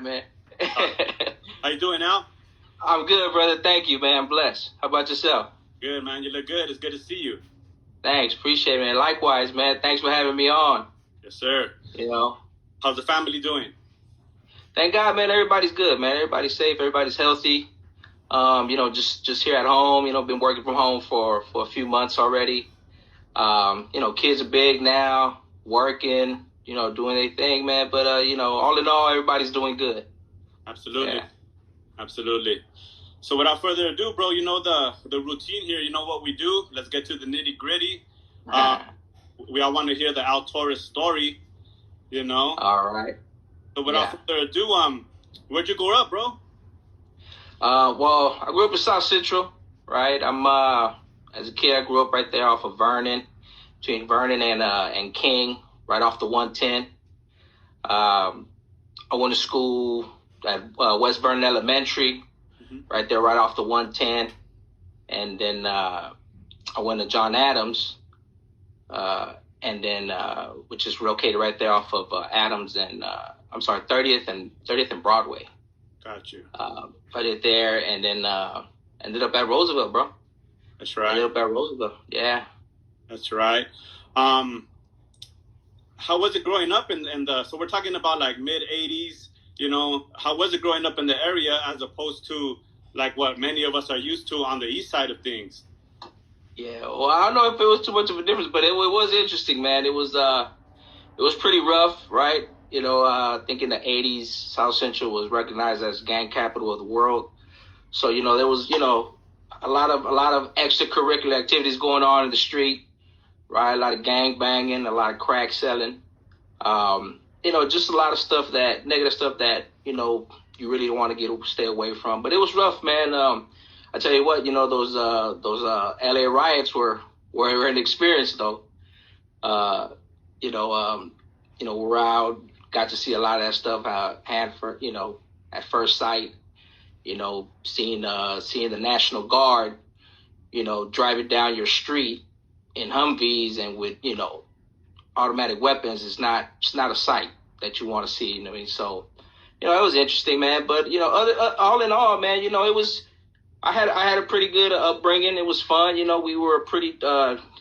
man. How you doing now? I'm good, brother. Thank you, man. I'm blessed. How about yourself? Good, man. You look good. It's good to see you. Thanks. Appreciate it, man. Likewise, man. Thanks for having me on. Yes, sir. You know. How's the family doing? Thank God, man. Everybody's good, man. Everybody's safe. Everybody's healthy. Just here at home. Been working from home for a few months already. Kids are big now, working. Doing their thing, man. But all in all, everybody's doing good. Absolutely. Yeah. Absolutely. So without further ado, bro, you know the routine here. You know what we do. Let's get to the nitty gritty. We all want to hear the Torres story. All right. So without further ado, where'd you grow up, bro? Well, I grew up in South Central, right? As a kid, I grew up right there off of Vernon, between Vernon and King, right off the 110. I went to school at West Vernon Elementary, right there, right off the 110. And then I went to John Adams, which is located right there off of Adams and 30th and Broadway. Got you. Put it there, and then ended up at Roosevelt, bro. That's right. Ended up at Roosevelt, yeah. That's right. How was it growing up so we're talking about like mid 80s, how was it growing up in the area as opposed to like what many of us are used to on the east side of things? Yeah, well, I don't know if it was too much of a difference, but it was interesting, man. It was pretty rough, right? I think in the 80s, South Central was recognized as gang capital of the world. So, there was, a lot of extracurricular activities going on in the street, right? A lot of gang banging, a lot of crack selling, just a lot of negative stuff that, you really don't want to stay away from. But it was rough, man. I tell you what, those LA riots were an experience, though. We're out, got to see a lot of that stuff at first sight. Seeing the National Guard, driving down your street in Humvees and with, automatic weapons is not a sight that you want to see. So, it was interesting, man. But, all in all, man, I had a pretty good upbringing. It was fun. We were a pretty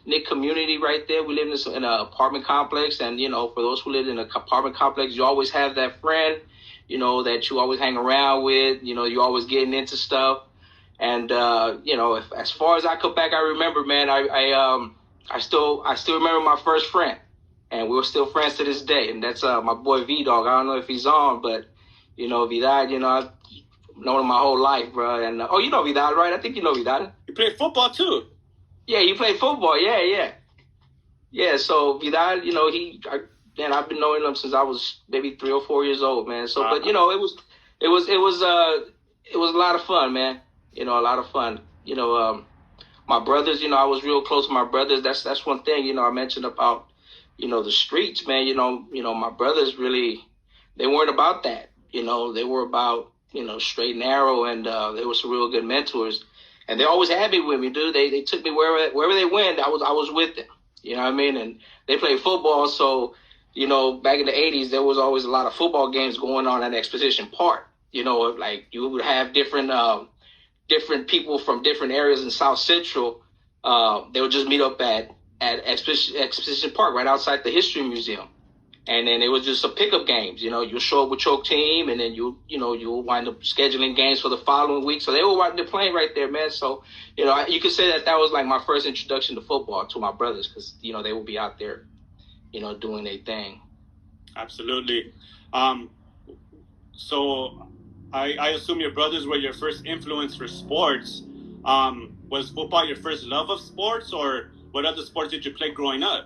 knit community right there. We lived in an apartment complex. And, for those who live in an apartment complex, you always have that friend, that you always hang around with. You're always getting into stuff. And, as far as I come back, I remember, man, I still remember my first friend. And we're still friends to this day. And that's my boy V-Dog. I don't know if he's on, but, Vidal, I've known him my whole life, bro. And, you know Vidal, right? I think you know Vidal. You played football, too. Yeah, he played football. Yeah. Yeah, so Vidal, I've been knowing him since I was maybe 3 or 4 years old, man. So, but, it was a lot of fun, man. A lot of fun. My brothers, I was real close to my brothers. That's one thing, I mentioned about, the streets, man. My brothers really, they weren't about that. They were about, straight and narrow, and they were some real good mentors. And they always had me with me, dude. They took me wherever they went. I was with them. You know what I mean? And they played football, so back in the 80s, there was always a lot of football games going on at Exposition Park. Like you would have different people from different areas in South Central. They would just meet up at Exposition Park right outside the History Museum. And then it was just a pickup games. You'll show up with your team, and then you'll wind up scheduling games for the following week. So they were playing right there, man. So, you could say that was like my first introduction to football to my brothers, because, they would be out there, doing their thing. Absolutely. So I assume your brothers were your first influence for sports. Was football your first love of sports, or what other sports did you play growing up?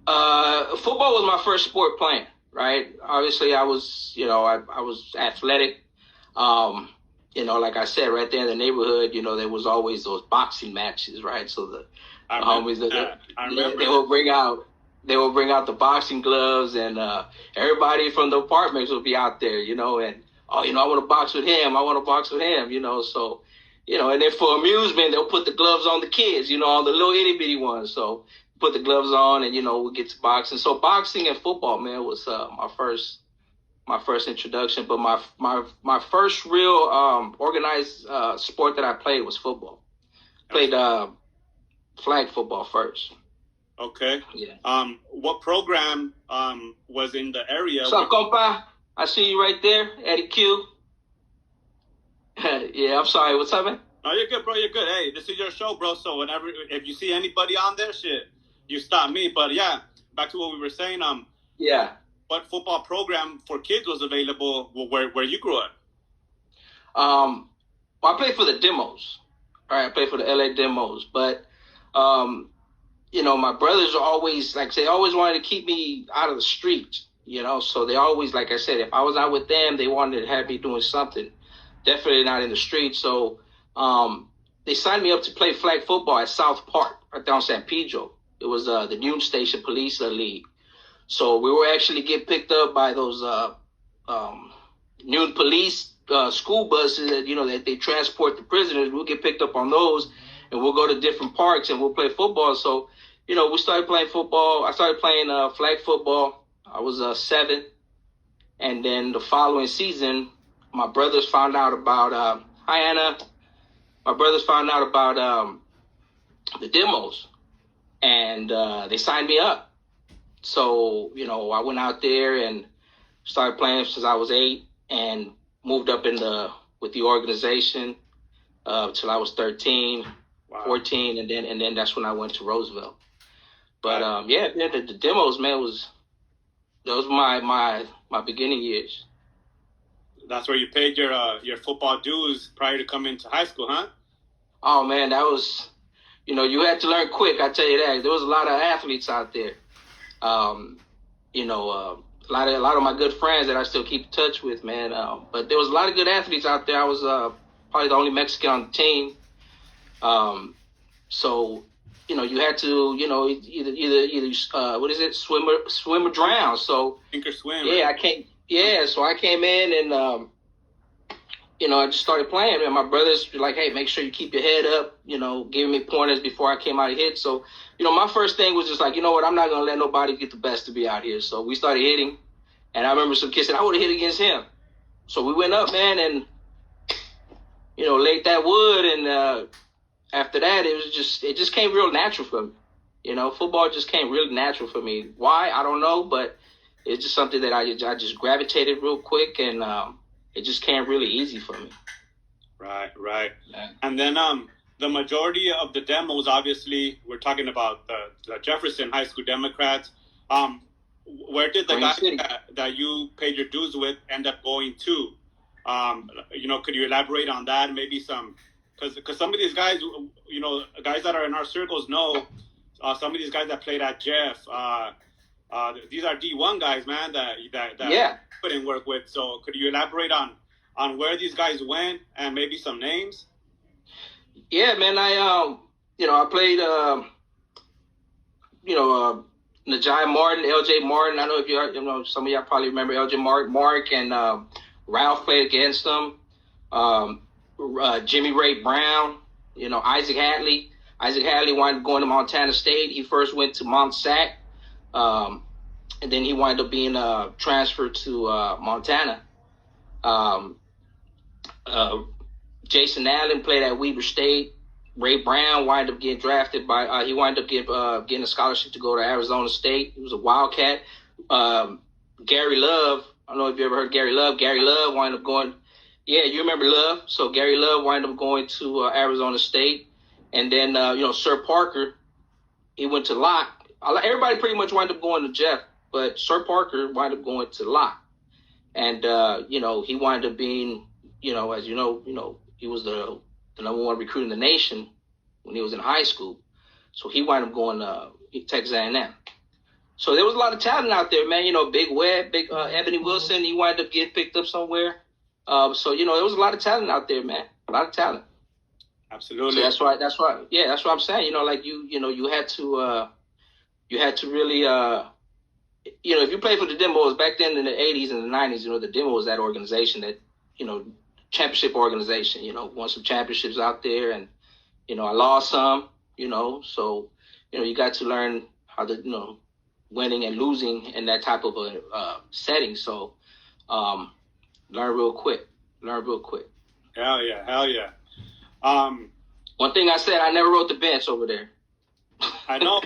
Football was my first sport playing, right? Obviously, I was athletic. Like I said, right there in the neighborhood, there was always those boxing matches, right? So the homies, they would bring out the boxing gloves, and everybody from the apartments would be out there, and I want to box with him. So, and then for amusement, they'll put the gloves on the kids, on the little itty bitty ones. So put the gloves on, and we'll get to boxing. So boxing and football, man, was my first my first introduction. But my first real organized sport that I played was football. Played flag football first. Okay. Yeah. What program was in the area? What's up, compa? I see you right there, Eddie Q. Yeah, I'm sorry. What's up, man? No, you're good, bro. You're good. Hey, this is your show, bro. So whenever, if you see anybody on there, shit, you stop me. But yeah, back to what we were saying. Yeah. What football program for kids was available where you grew up? Well, I played for the Demos. All right, I played for the LA Demos, but you know, my brothers are always they always wanted to keep me out of the streets. You know, so they always, like I said, if I was out with them, they wanted to have me doing something. Definitely not in the streets. So they signed me up to play flag football at South Park, right down San Pedro. It was the Union Station Police League. So we were actually get picked up by those Union Police school buses that, you know, that they transport the prisoners. We'll get picked up on those, and we'll go to different parks and we'll play football. So, you know, we started playing football. I started playing flag football. I was 7, and then the following season, my brothers found out about hi Anna. My brothers found out about the Demos, and they signed me up. So, you know, I went out there and started playing since I was 8, and moved up with the organization till I was 13, wow. 14, and then that's when I went to Roosevelt. But yeah, the Demos, man, those were my beginning years. That's where you paid your football dues prior to coming to high school, huh? Oh man, that was, you know, you had to learn quick. I tell you that. There was a lot of athletes out there. You know, a lot of my good friends that I still keep in touch with, man. But there was a lot of good athletes out there. I was probably the only Mexican on the team. So, you know, you had to, you know, either what is it, swim or drown. So sink or swim. Yeah, right? So I came in and you know, I just started playing. And my brothers were like, hey, make sure you keep your head up. You know, giving me pointers before I came out of hit. So, you know, my first thing was just like, you know what, I'm not gonna let nobody get the best of me out here. So we started hitting, and I remember some kids said I would have hit against him. So we went up, man, and you know, laid that wood, and after that, it just came real natural for me. You know, football just came really natural for me. Why? I don't know, but it's just something that I just gravitated real quick, and it just came really easy for me. Right. Yeah. And then the majority of the Demos, obviously, we're talking about the Jefferson High School Democrats. Where did the guy that you paid your dues with end up going to? You know, could you elaborate on that? Maybe because some of these guys, you know, guys that are in our circles know some of these guys that played at Jeff. These are D1 guys, man, that yeah. put in work with. So could you elaborate on where these guys went and maybe some names? Yeah, man. You know, I played you know, Najai Martin, LJ Martin. I know if you know, some of y'all probably remember LJ Martin. Mark and Ralph played against them. Jimmy Ray Brown, you know, Isaac Hadley. Isaac Hadley wound up going to Montana State. He first went to Mont Sac, and then he wound up being transferred to Montana. Jason Allen played at Weber State. Ray Brown wound up getting drafted by. He wound up getting a scholarship to go to Arizona State. He was a Wildcat. Gary Love. I don't know if you ever heard of Gary Love. Gary Love wound up going. Yeah, you remember Love. So Gary Love wound up going to Arizona State. And then, you know, Sir Parker, he went to Locke. Everybody pretty much wound up going to Jeff, but Sir Parker wound up going to Locke. And, you know, he wound up being, you know, as you know, he was the number one recruit in the nation when he was in high school. So he wound up going to Texas A&M. So there was a lot of talent out there, man. You know, Big Webb, Ebony Wilson, he wound up getting picked up somewhere. So, you know, there was a lot of talent out there, man. A lot of talent. Absolutely. So that's why. Yeah, that's what I'm saying. You know, like you had to really, you know, if you played for the Demos back then in the 80s and the 90s, you know, the Demo was that organization that, you know, championship organization, you know, won some championships out there, and, you know, I lost some, you know, so, you know, you got to learn how to, you know, winning and losing in that type of a setting. So, Learn real quick. Hell yeah. One thing I said, I never rode the bench over there. I know.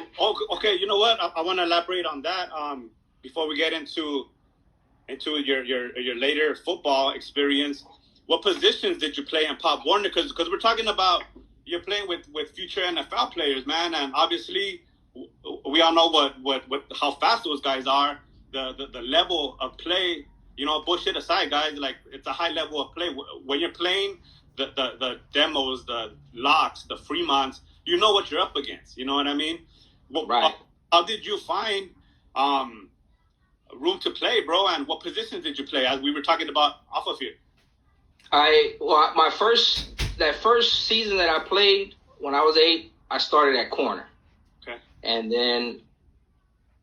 Okay. You know what? I want to elaborate on that. Before we get into your later football experience, what positions did you play in Pop Warner? Because we're talking about you're playing with future NFL players, man, and obviously we all know what how fast those guys are. The level of play, bullshit aside, guys, like it's a high level of play when you're playing the demos, the locks, the Fremonts. You know what you're up against. You know what I mean? Right. How did you find room to play, bro? And what positions did you play, as we were talking about off of here? That first season that I played when I was 8, I started at corner. Okay. And then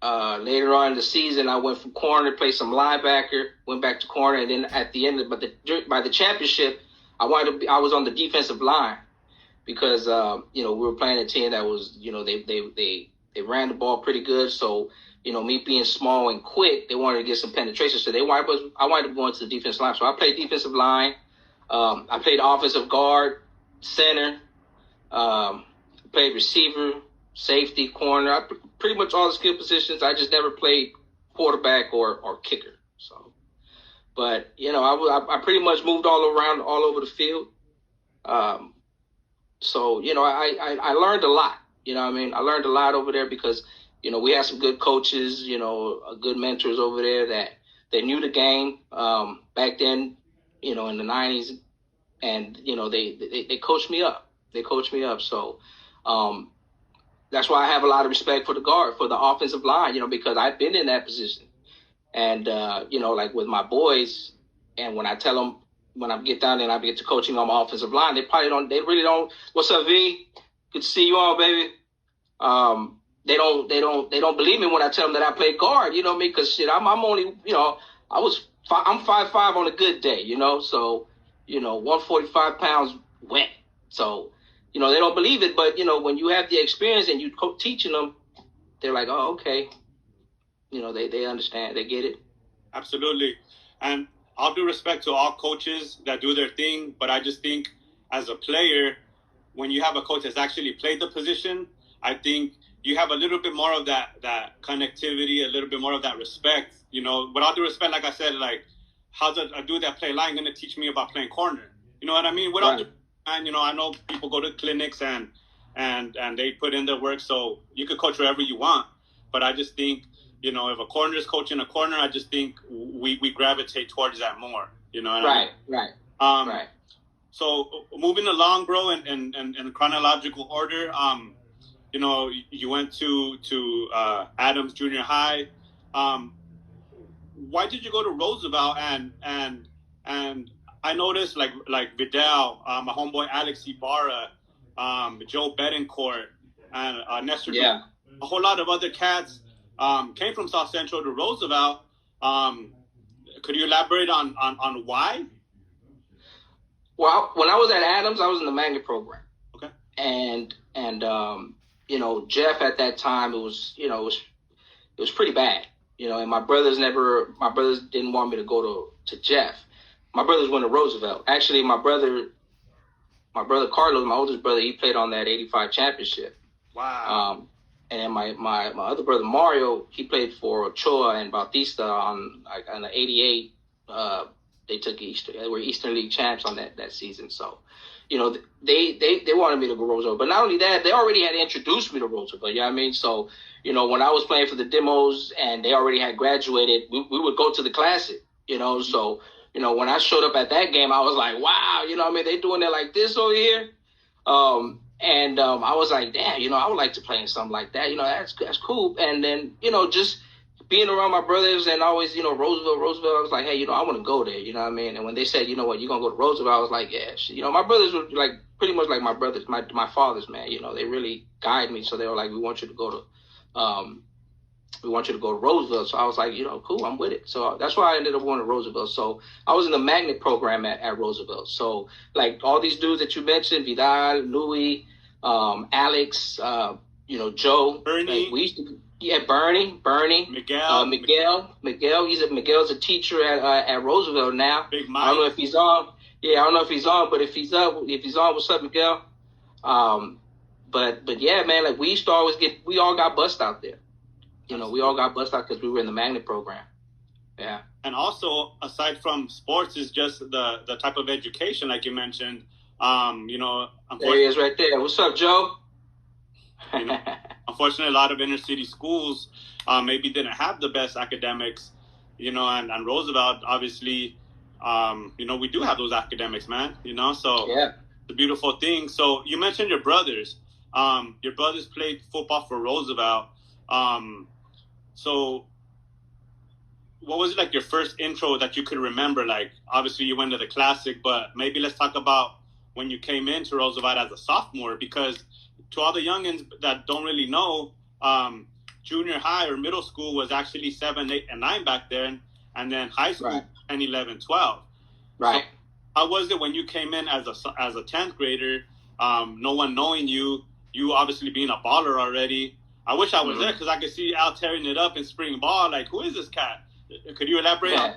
later on in the season, I went from corner, played some linebacker, went back to corner, and then at the end, by the championship, I was on the defensive line because we were playing a team that was they ran the ball pretty good, so me being small and quick, they wanted to get some penetration, so I wound up going to the defensive line. So I played defensive line. I played offensive guard, center, played receiver, safety, corner. Pretty much all the skill positions. I just never played quarterback or kicker. So, but I pretty much moved all around, all over the field. So I learned a lot. I learned a lot over there because we had some good coaches, good mentors over there that they knew the game back then. In the 90s, and they coached me up. So that's why I have a lot of respect for the offensive line, because I've been in that position. And like with my boys, and when I tell them, when I get down there and I get to coaching on my offensive line, they really don't. What's up, V? Good to see you on, baby. They don't believe me when I tell them that I play guard. You know me, because shit, I'm only I'm 5'5" on a good day, so 145 pounds wet. So they don't believe it, but when you have the experience and you teaching them, they're like, oh, okay. They understand, they get it. Absolutely. And all due respect to all coaches that do their thing, but I just think as a player, when you have a coach that's actually played the position, I think you have a little bit more of that connectivity, a little bit more of that respect. With all due respect, like I said, like, how's a dude that play line going to teach me about playing corner? You know what I mean? Without, and I know people go to clinics and they put in their work, so you could coach wherever you want. But I just think, if a corner is coaching a corner, I just think we gravitate towards that more. You know what I mean? Right. So moving along, bro, in chronological order, you went to Adams Junior High. Why did you go to Roosevelt? And I noticed like Vidal, my homeboy Alex Ibarra, Joe Betancourt, and Nestor. Yeah. A whole lot of other cats came from South Central to Roosevelt. Could you elaborate on why? Well, when I was at Adams, I was in the magnet program. Okay. And Jeff at that time, it was pretty bad. And my brothers didn't want me to go to Jeff. My brothers went to Roosevelt. Actually, my brother Carlos, my oldest brother, he played on that '85 championship. Wow. And then my other brother Mario, he played for Ochoa and Bautista on the '88. They were Eastern League champs on that season. So, they wanted me to go to Roosevelt. But not only that, they already had introduced me to Roosevelt. You know what I mean? So, when I was playing for the demos and they already had graduated, we would go to the Classic. So, when I showed up at that game, I was like, wow, they doing it like this over here. I was like, damn, I would like to play in something like that. That's cool. And then, just being around my brothers and always, Roosevelt, I was like, hey, I want to go there. You know what I mean? And when they said, you know what, you're going to go to Roosevelt, I was like, yeah. My brothers were like pretty much like my brothers, my fathers, man. They really guide me. So they were like, we want you to go to Roosevelt. So I was like, cool, I'm with it. So that's why I ended up going to Roosevelt. So I was in the magnet program at Roosevelt. So like all these dudes that you mentioned, Vidal, Louis, Alex, Joe, Bernie. Like, Yeah, Bernie, Miguel. Miguel's a teacher at Roosevelt now. Big Mike. I don't know if he's on. Yeah, I don't know if he's on, but if he's on, what's up, Miguel? But yeah, man, like we used to always we all got bussed out there. You know, we all got bussed out because we were in the magnet program. Yeah. And also, aside from sports, is just the type of education, like you mentioned. You know, there he is right there. What's up, Joe? You know, unfortunately, a lot of inner city schools maybe didn't have the best academics. You know, and Roosevelt, obviously, you know, we do have those academics, man. You know, so yeah, it's a beautiful thing. So you mentioned your brothers. Your brothers played football for Roosevelt. So what was it like your first intro that you could remember? Like, obviously you went to the Classic, but maybe let's talk about when you came into Roosevelt as a sophomore, because to all the youngins that don't really know, junior high or middle school was actually 7, 8, and 9 back then, and then high school, right. 10, 11, 12. Right. So how was it when you came in as a 10th grader, no one knowing you obviously being a baller already? I wish I was there because I could see Al tearing it up in spring ball. Like, who is this cat? Could you elaborate on?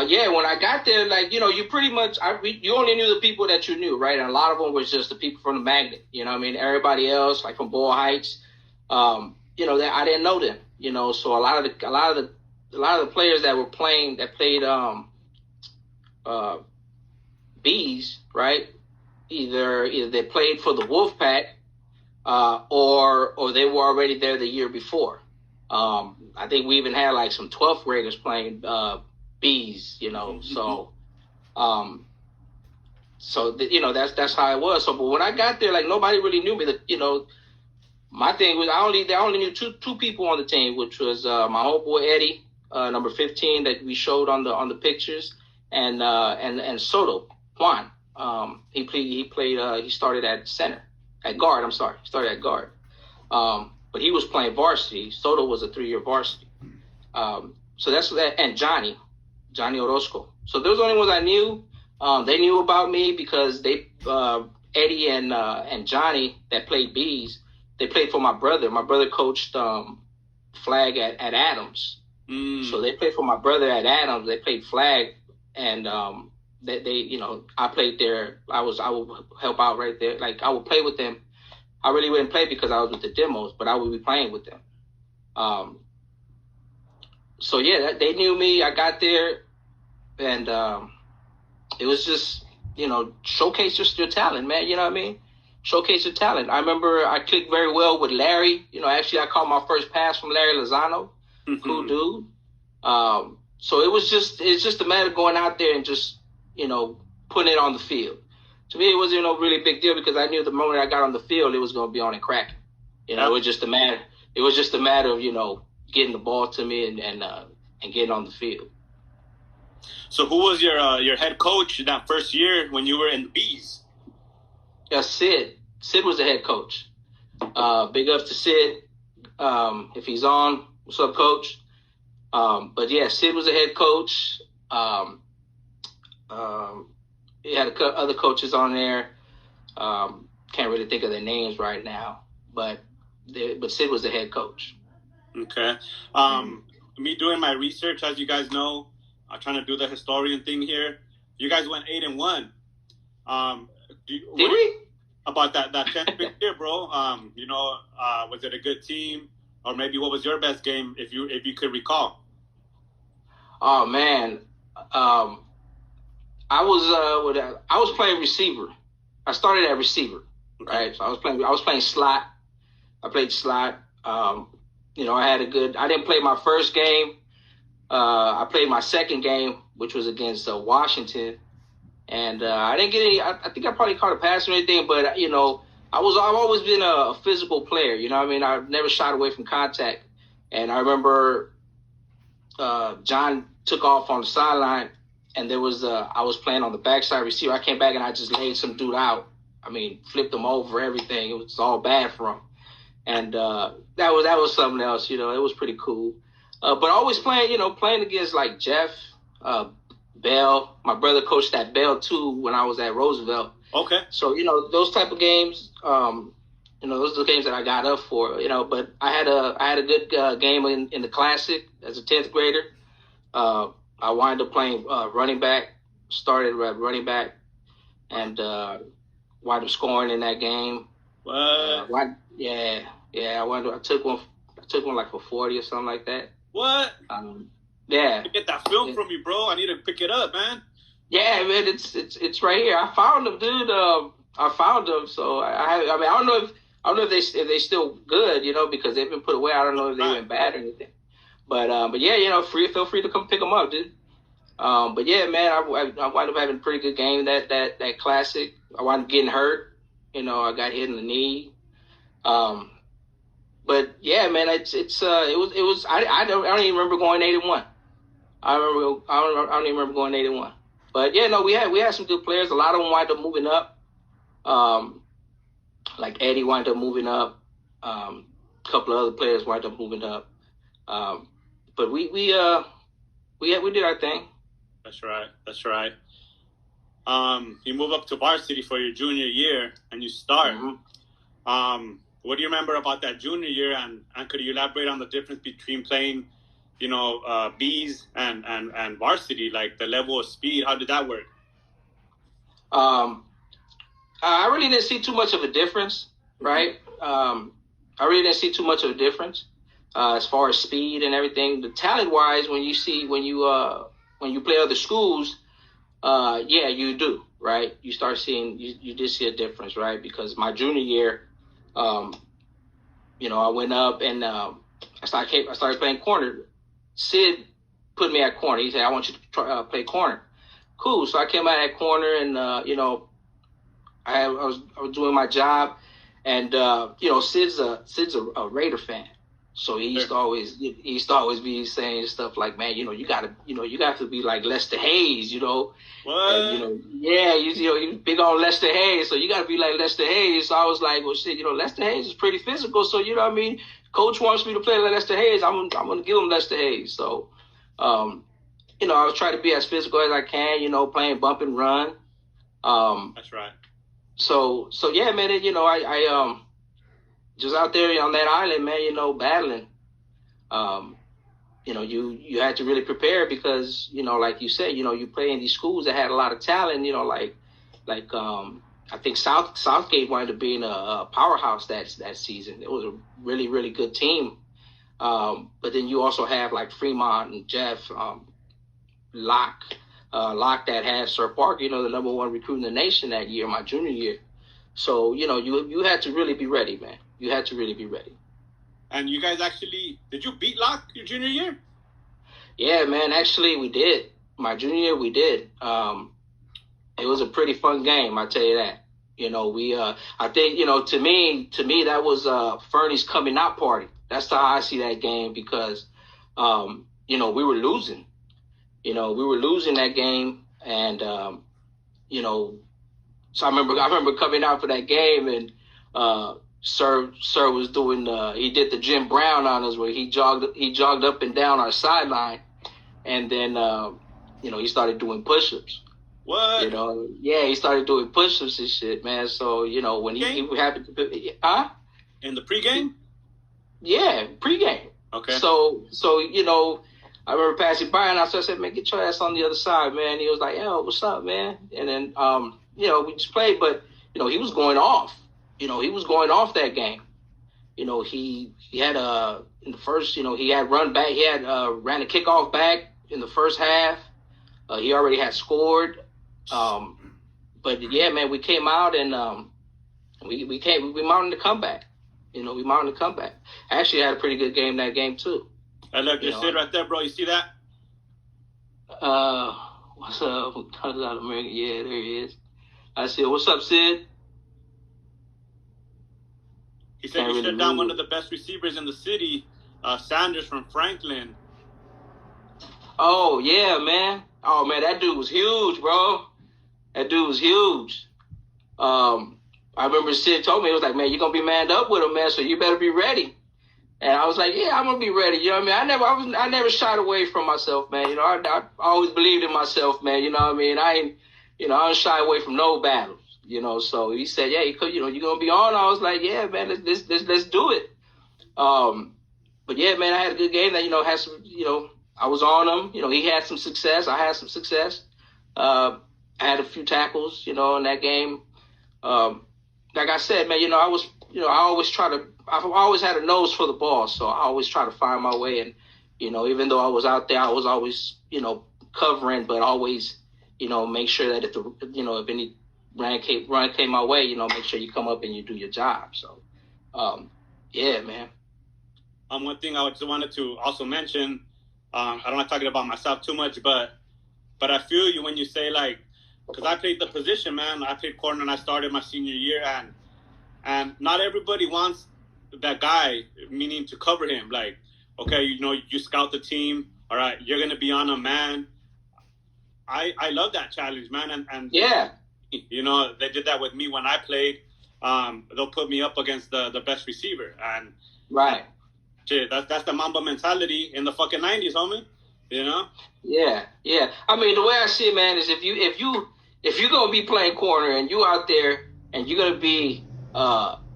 Yeah, when I got there, like, you know, you pretty much, you only knew the people that you knew, right? And a lot of them was just the people from the magnet, you know what I mean? Everybody else, like from Boyle Heights, you know, I didn't know them, you know, so a lot of the players that played Bees, right? Either they played for the Wolfpack, or they were already there the year before. I think we even had like some 12th graders playing Bees, you know. So, you know, that's how it was. So, but when I got there, like nobody really knew me. That, you know, my thing was I only knew two people on the team, which was my homeboy Eddie, number 15 that we showed on the pictures, and Soto Juan. He started at center. At guard, I'm sorry. He started at guard. But he was playing varsity. Soto was a 3-year varsity. So that's that. And Johnny Orozco. So those are the only ones I knew. They knew about me because Eddie and Johnny that played Bees, they played for my brother. My brother coached flag at Adams. So they played for my brother at Adams. They played flag, and they you know, I played there. I would help out right there. Like I would play with them. I really wouldn't play because I was with the demos, but I would be playing with them. So yeah, they knew me. I got there, and it was just, you know, showcase just your talent, man. You know what I mean? Showcase your talent. I remember I clicked very well with Larry. You know, actually I caught my first pass from Larry Lozano. Cool dude. So it's just a matter of going out there and just, you know, putting it on the field. To me, it wasn't no really big deal because I knew the moment I got on the field, it was going to be on and cracking. You know, it was just a matter of, you know, getting the ball to me and getting on the field. So who was your head coach that first year when you were in the Bees? Yeah, Sid. Sid was the head coach. Big up to Sid. If he's on, what's up, coach? But yeah, Sid was the head coach. He had other coaches on there. Can't really think of their names right now, but Sid was the head coach. Okay. Me doing my research, as you guys know, I'm trying to do the historian thing here. You guys went 8-1. Did we? About that 10th year, bro. You know, was it a good team, or maybe what was your best game if you could recall? Oh man. I was playing receiver. I started at receiver, right? So I was playing slot. I played slot. You know, I didn't play my first game. I played my second game, which was against Washington, and I didn't get any. I think I probably caught a pass or anything, but you know, I've always been a physical player. You know what I mean? I've never shied away from contact, and I remember John took off on the sideline. And there was I was playing on the backside receiver. I came back and I just laid some dude out. I mean, flipped him over, everything. It was all bad for him. And that was something else, you know. It was pretty cool. But always playing against like Jeff, Bell. My brother coached at Bell too when I was at Roosevelt. Okay. So, you know, those type of games, You know, those are the games that I got up for. You know, but I had a good game in the Classic as a 10th grader. I wound up playing running back. Started at running back, and wound up scoring in that game. What? Yeah. I took one like for 40 or something like that. What? Yeah. Get that film from me, bro. I need to pick it up, man. Yeah, man, it's right here. I found them, dude. I found them. So I mean, I don't know if they still good, you know, because they've been put away. I don't know if they went bad or anything. But yeah, you know, feel free to come pick them up, dude. But yeah, man, I wound up having a pretty good game that Classic. I wound up getting hurt. You know, I got hit in the knee. But yeah, man, it was. I don't even remember going 8-1. I don't even remember going 8-1. But yeah, no, we had some good players. A lot of them wound up moving up. Like Eddie wound up moving up. A couple of other players wound up moving up. But we did our thing. That's right. You move up to varsity for your junior year, and you start. Mm-hmm. What do you remember about that junior year, and could you elaborate on the difference between playing, you know, Bs and varsity, like the level of speed? How did that work? I really didn't see too much of a difference, right? I really didn't see too much of a difference as far as speed and everything. The talent-wise, when you play other schools, yeah, you do, right? You start seeing, you did see a difference, right? Because my junior year, you know, I went up and I started playing corner. Sid put me at corner. He said, I want you to play corner. Cool. So I came out at corner and, you know, I was doing my job. And, you know, Sid's a Raider fan. So he used to always be saying stuff like, man, you know, you got to be like Lester Hayes, you know. What? And, you know, yeah, he's big on Lester Hayes, so you got to be like Lester Hayes. So I was like, well, shit, you know, Lester Hayes is pretty physical, so you know what I mean. Coach wants me to play like Lester Hayes. I'm gonna give him Lester Hayes. So, you know, I was trying to be as physical as I can, you know, playing bump and run. That's right. So yeah, man, you know, I just out there on that island, man, you know, battling. You know, you had to really prepare because, you know, like you said, you know, you play in these schools that had a lot of talent, you know, like I think Southgate wound up being a powerhouse that season. It was a really, really good team. But then you also have like Fremont and Jeff, Locke that had Sir Parker, you know, the #1 recruit in the nation that year, my junior year. So, you know, you had to really be ready, man. You had to really be ready. And you guys did you beat Locke your junior year? Yeah, man, actually we did. My junior year, we did. It was a pretty fun game, I tell you that. You know, I think, you know, to me, that was Fernie's coming out party. That's how I see that game because, you know, we were losing. You know, we were losing that game, and you know, so I remember coming out for that game, and Sir was doing he did the Jim Brown on us where he jogged up and down our sideline, and then you know, he started doing push-ups. What? You know, yeah, he started doing push-ups and shit, man. So, you know, when he happened to in the pregame? Yeah, pregame. Okay. So you know, I remember passing by and I said, man, get your ass on the other side, man. He was like, yo, what's up, man? And then you know, we just played, but you know, he was going off. You know, he was going off that game. You know, he had in the first, you know, he had run back, he had ran a kickoff back in the first half. He already had scored. But yeah, man, we came out and we mounted the comeback. You know, we mounted the comeback. I actually had a pretty good game that game too. I love your Sid right there, bro. You see that? What's up? American? Yeah, there he is. I said, what's up, Sid? He said you shut down one of the best receivers in the city, Sanders from Franklin. Oh, yeah, man. Oh, man, that dude was huge, bro. That dude was huge. I remember Sid told me, he was like, man, you're going to be manned up with him, man, so you better be ready. And I was like, yeah, I'm going to be ready. You know what I mean? I never shied away from myself, man. You know, I always believed in myself, man. You know what I mean? I don't shy away from no battles. You know, so he said, yeah, you gonna be on. I was like, yeah, man, let's do it. But yeah, man, I had a good game. That had some, I was on him. He had some success. I had some success. I had a few tackles, in that game. Like I said, man, I've always had a nose for the ball, so I always try to find my way. And even though I was out there, I was always, covering, but always, make sure that if any run came my way, make sure you come up and you do your job. So, yeah, man. One thing I just wanted to also mention, I don't like talking about myself too much, but I feel you when you say, like, because I played the position, man. I played corner and I started my senior year, and not everybody wants that guy, meaning to cover him. Like, okay, you scout the team. All right, you're gonna be on a man. I love that challenge, man, and yeah, they did that with me when I played. They'll put me up against the best receiver, and right. Shit, that's the Mamba mentality in the fucking 90s, homie. Yeah. I mean, the way I see it, man, is if you're gonna be playing corner and you out there and you're gonna be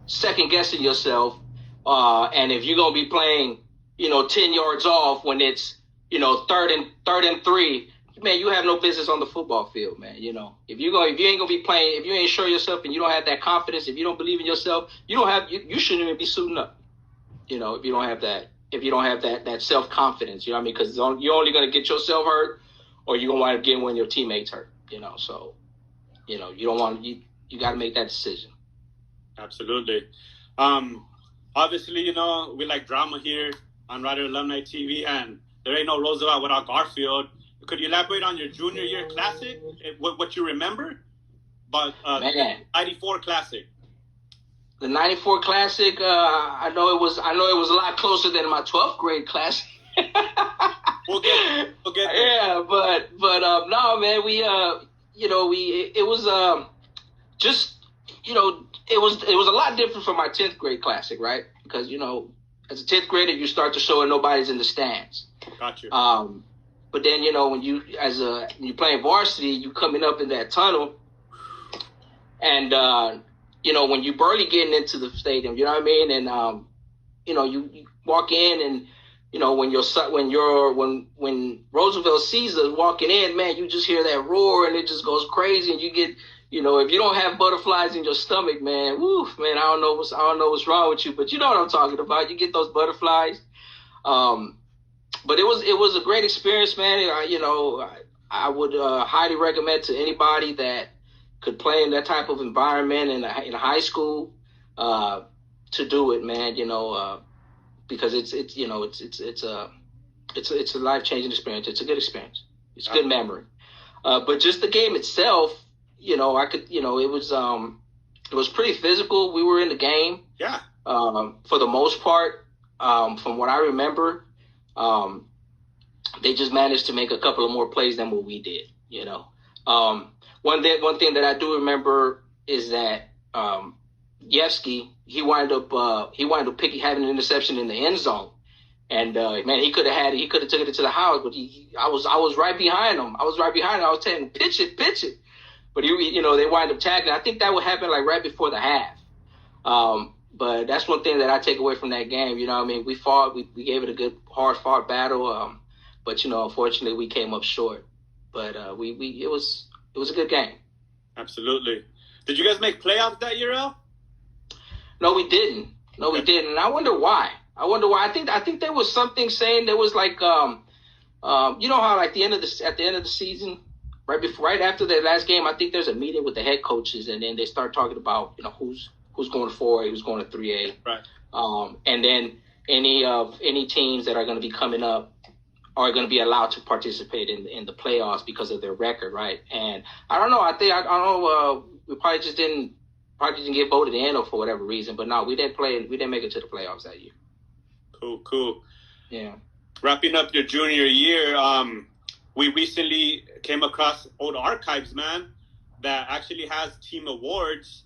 second guessing yourself, and if you're gonna be playing, 10 yards off when it's third and 3, man, you have no business on the football field, man. If you ain't gonna be playing, if you ain't sure yourself and you don't have that confidence, if you don't believe in yourself, you shouldn't even be suiting up. If you don't have that self confidence, you know what I mean? Because you're only gonna get yourself hurt, or you're gonna wind up getting one of your teammates hurt. So you don't want you got to make that decision. Absolutely. Obviously, we like drama here on Rider Alumni TV, and there ain't no Roosevelt without Garfield. Could you elaborate on your junior year classic? What you remember? But 94 classic. The 94 classic. I know it was a lot closer than my 12th grade classic. We'll get there. Yeah, but no, man. It was just it was a lot different from my 10th grade classic, right? Because as a 10th grader, you start to show and nobody's in the stands. Got you. But then when you playing varsity, you coming up in that tunnel, and when you barely getting into the stadium, you know what I mean, and you walk in, and when Roosevelt sees us walking in, man, you just hear that roar and it just goes crazy, and you get if you don't have butterflies in your stomach, man, woo, man, I don't know what's wrong with you, but you know what I'm talking about. You get those butterflies. But it was a great experience, man. I would highly recommend to anybody that could play in that type of environment in high school to do it, man. Because it's a life-changing experience. It's a good experience. It's a good memory. But just the game itself, it was pretty physical. We were in the game. Yeah. For the most part, from what I remember. They just managed to make a couple of more plays than what we did, One thing that I do remember is that Yevsky, he wound up having an interception in the end zone, and man, he could have took it to the house, but I was right behind him. I was telling him pitch it, but they wind up tackling. I think that would happen like right before the half. But that's one thing that I take away from that game. I mean, we fought, we gave it a good, hard-fought battle. But unfortunately, we came up short. But it was a good game. Absolutely. Did you guys make playoffs that year, Al? No, we didn't. We didn't. And I wonder why. I think there was something saying there was like, how like at the end of the season, right after the last game, I think there's a meeting with the head coaches, and then they start talking about who's going to 4A, who's going to 3A. Right. And then any teams that are going to be coming up are going to be allowed to participate in the playoffs because of their record, right? And I don't know. We probably didn't get voted in, or for whatever reason. But no, we didn't make it to the playoffs that year. Cool. Yeah. Wrapping up your junior year, we recently came across old archives, man, that actually has team awards,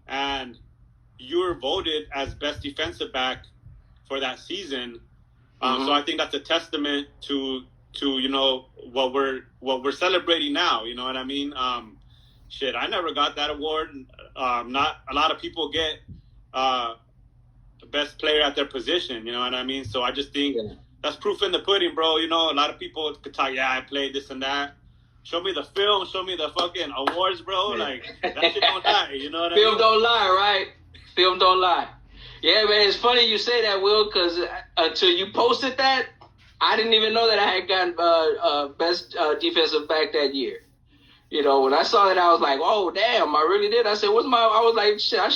and you were voted as best defensive back for that season. So I think that's a testament to what we're celebrating now. You know what I mean? Shit, I never got that award. Not a lot of people get best player at their position. You know what I mean? So I just think that's proof in the pudding, bro. You know, a lot of people could talk, yeah, I played this and that. Show me the film, show me the fucking awards, bro. Like, that shit don't lie. You know what I mean? Film don't lie, right? Film don't lie. Yeah, man, it's funny you say that, Will, because until you posted that, I didn't even know that I had gotten best defensive back that year. You know, when I saw that, I was like, "Oh, damn! I really did." I said, "What's my?" I was like, "Shit, I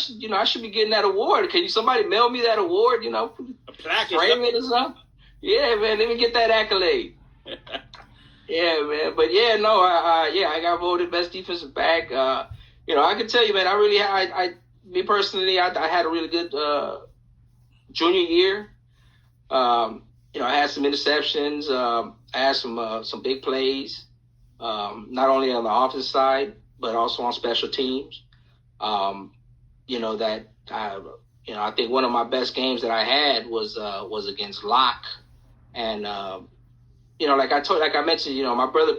should be getting that award. Can somebody mail me that award? You know, frame it or something." Yeah, man, let me get that accolade. Yeah, man. But yeah, no, I got voted best defensive back. You know, I can tell you, man, me personally, I had a really good junior year. You know, I had some interceptions. I had some big plays. Not only on the offensive side, but also on special teams. You know, I think one of my best games that I had was against Locke. And, you know, like I mentioned, you know, my brother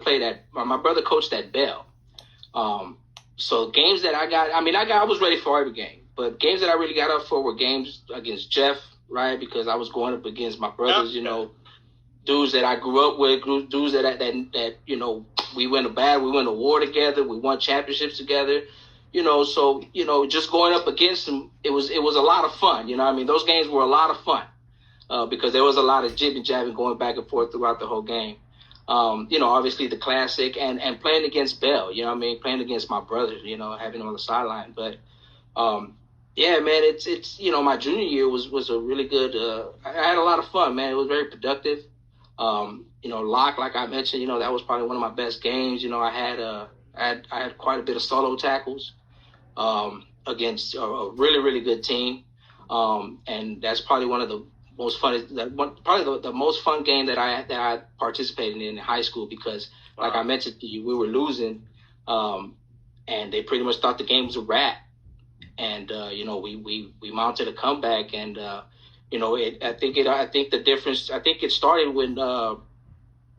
coached at Bell. So games that I was ready for every game, but games that I really got up for were games against Jeff, right? Because I was going up against my brothers, you know, dudes that I grew up with, dudes that you know, we went to war together, we won championships together, you know. So, you know, just going up against them, it was a lot of fun. You know what I mean? Those games were a lot of fun because there was a lot of jibbing jabbing going back and forth throughout the whole game. You know, obviously the classic and playing against Bell, you know what I mean? Playing against my brothers, you know, having them on the sideline. But yeah, man, it's you know, my junior year was a really good. I had a lot of fun, man. It was very productive. You know, Locke, like I mentioned, you know, that was probably one of my best games. You know, I had quite a bit of solo tackles against a really, really good team. And that's probably one of the most fun, probably the most fun game that I participated in high school because, like I mentioned to you, we were losing, and they pretty much thought the game was a wrap. And you know, we mounted a comeback, and you know, I think the difference. I think it started when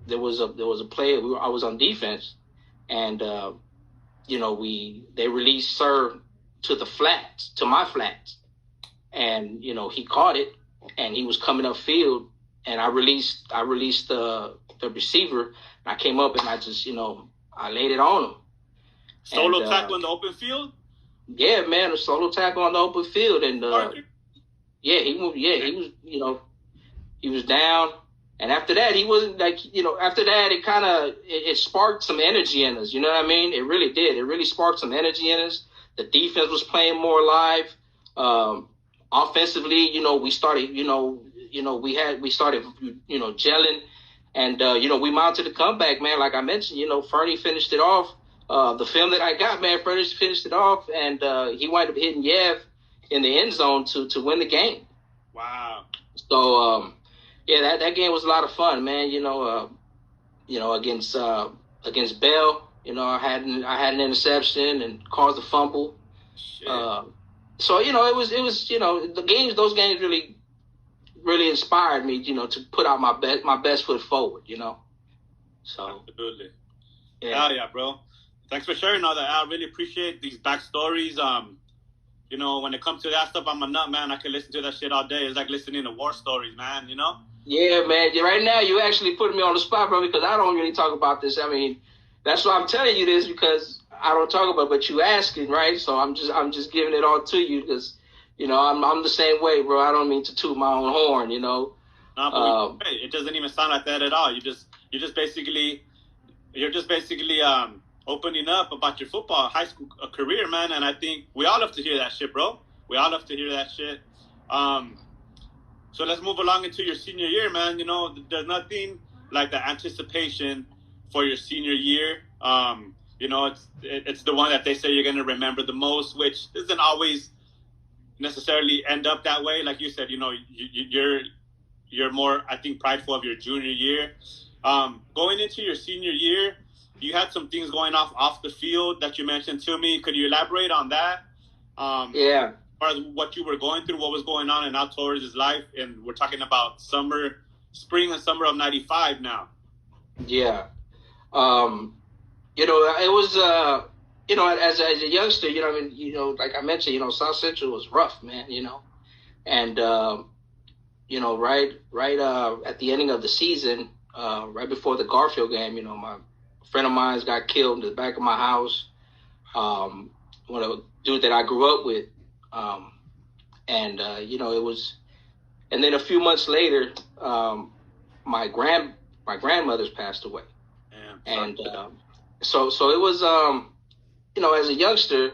there was a play. I was on defense, and you know, they released Sir to my flats, and you know, he caught it, and he was coming upfield, and I released the receiver, and I came up and I just, you know, I laid it on him. Solo tackle in the open field. Yeah, man, a solo tackle on the open field, and he was, you know, he was down, and after that, he wasn't like, you know, after that, it kind of it sparked some energy in us, you know what I mean? It really did. It really sparked some energy in us. The defense was playing more live. Offensively, you know, we started, you know, we started, you know, gelling, and you know, we mounted a comeback, man. Like I mentioned, you know, Fernie finished it off. The film that I got, man, Fernie finished it off, and he wound up hitting Yev in the end zone to win the game. Wow. So yeah, that game was a lot of fun, man. You know, against Bell, you know, I had an interception and caused a fumble. Shit. So you know, it was you know, those games really inspired me, you know, to put out my best foot forward, you know. So absolutely. Yeah. Hell yeah, bro. Thanks for sharing all that. I really appreciate these backstories. You know, when it comes to that stuff, I'm a nut, man. I can listen to that shit all day. It's like listening to war stories, man, you know? Yeah, man. Right now, you actually putting me on the spot, bro, because I don't really talk about this. I mean, that's why I'm telling you this, because I don't talk about it, but you asking, right? So I'm just giving it all to you because, you know, I'm the same way, bro. I don't mean to toot my own horn, you know? No, but it doesn't even sound like that at all. You're just basically opening up about your football high school career, man, and I think we all love to hear that shit, bro. We all love to hear that shit. So let's move along into your senior year, man. You know, there's nothing like the anticipation for your senior year. You know, it's the one that they say you're gonna remember the most, which doesn't always necessarily end up that way. Like you said, you know, you're more, I think, prideful of your junior year. Going into your senior year, you had some things going off the field that you mentioned to me. Could you elaborate on that? Yeah. As far as what you were going through, what was going on in Torres' life, and we're talking about spring and summer of '95 now. Yeah. You know, it was you know, as a youngster, you know, I mean, you know, like I mentioned, you know, South Central was rough, man, you know, and you know, right at the ending of the season, right before the Garfield game, you know, my friend of mine got killed in the back of my house. One of a dude that I grew up with, and you know, it was, and then a few months later, my grandmother's passed away, and so it was, you know, as a youngster,